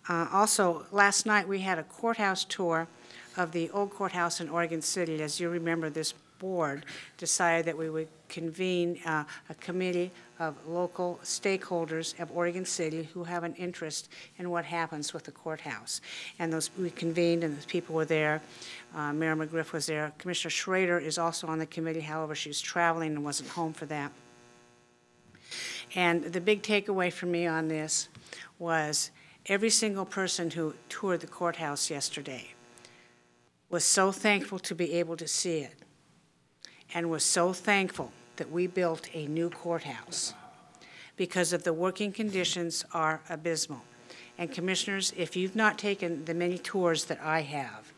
Also, last night we had a courthouse tour of the old courthouse in Oregon City. As you remember, this board decided that we would convene a committee of local stakeholders of Oregon City who have an interest in what happens with the courthouse. And we convened, and those people were there. Mayor McGriff was there. Commissioner Schrader is also on the committee. However, she was traveling and wasn't home for that. And the big takeaway for me on this was every single person who toured the courthouse yesterday was so thankful to be able to see it, and was so thankful that we built a new courthouse, because of the working conditions are abysmal. And commissioners, if you've not taken the many tours that I have,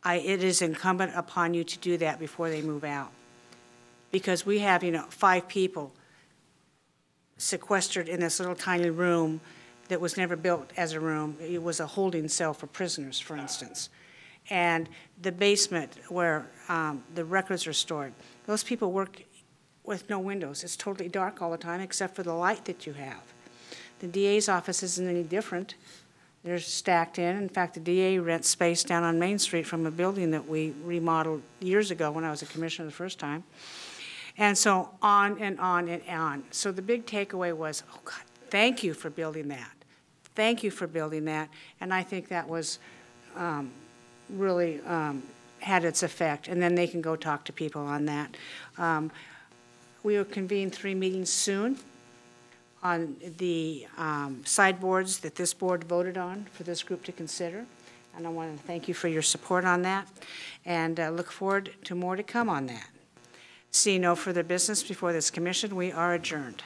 it is incumbent upon you to do that before they move out. Because we have, 5 people sequestered in this little tiny room that was never built as a room. It was a holding cell for prisoners, for instance. And the basement where the records are stored, those people work with no windows. It's totally dark all the time except for the light that you have. The DA's office isn't any different. They're stacked in. In fact, the DA rents space down on Main Street from a building that we remodeled years ago when I was a commissioner the first time. And so on and on and on. So the big takeaway was, oh God, thank you for building that. Thank you for building that. And I think that was really had its effect. And then they can go talk to people on that. We will convene 3 meetings soon on the sideboards that this board voted on for this group to consider. And I want to thank you for your support on that and look forward to more to come on that. Seeing no further business before this commission, we are adjourned.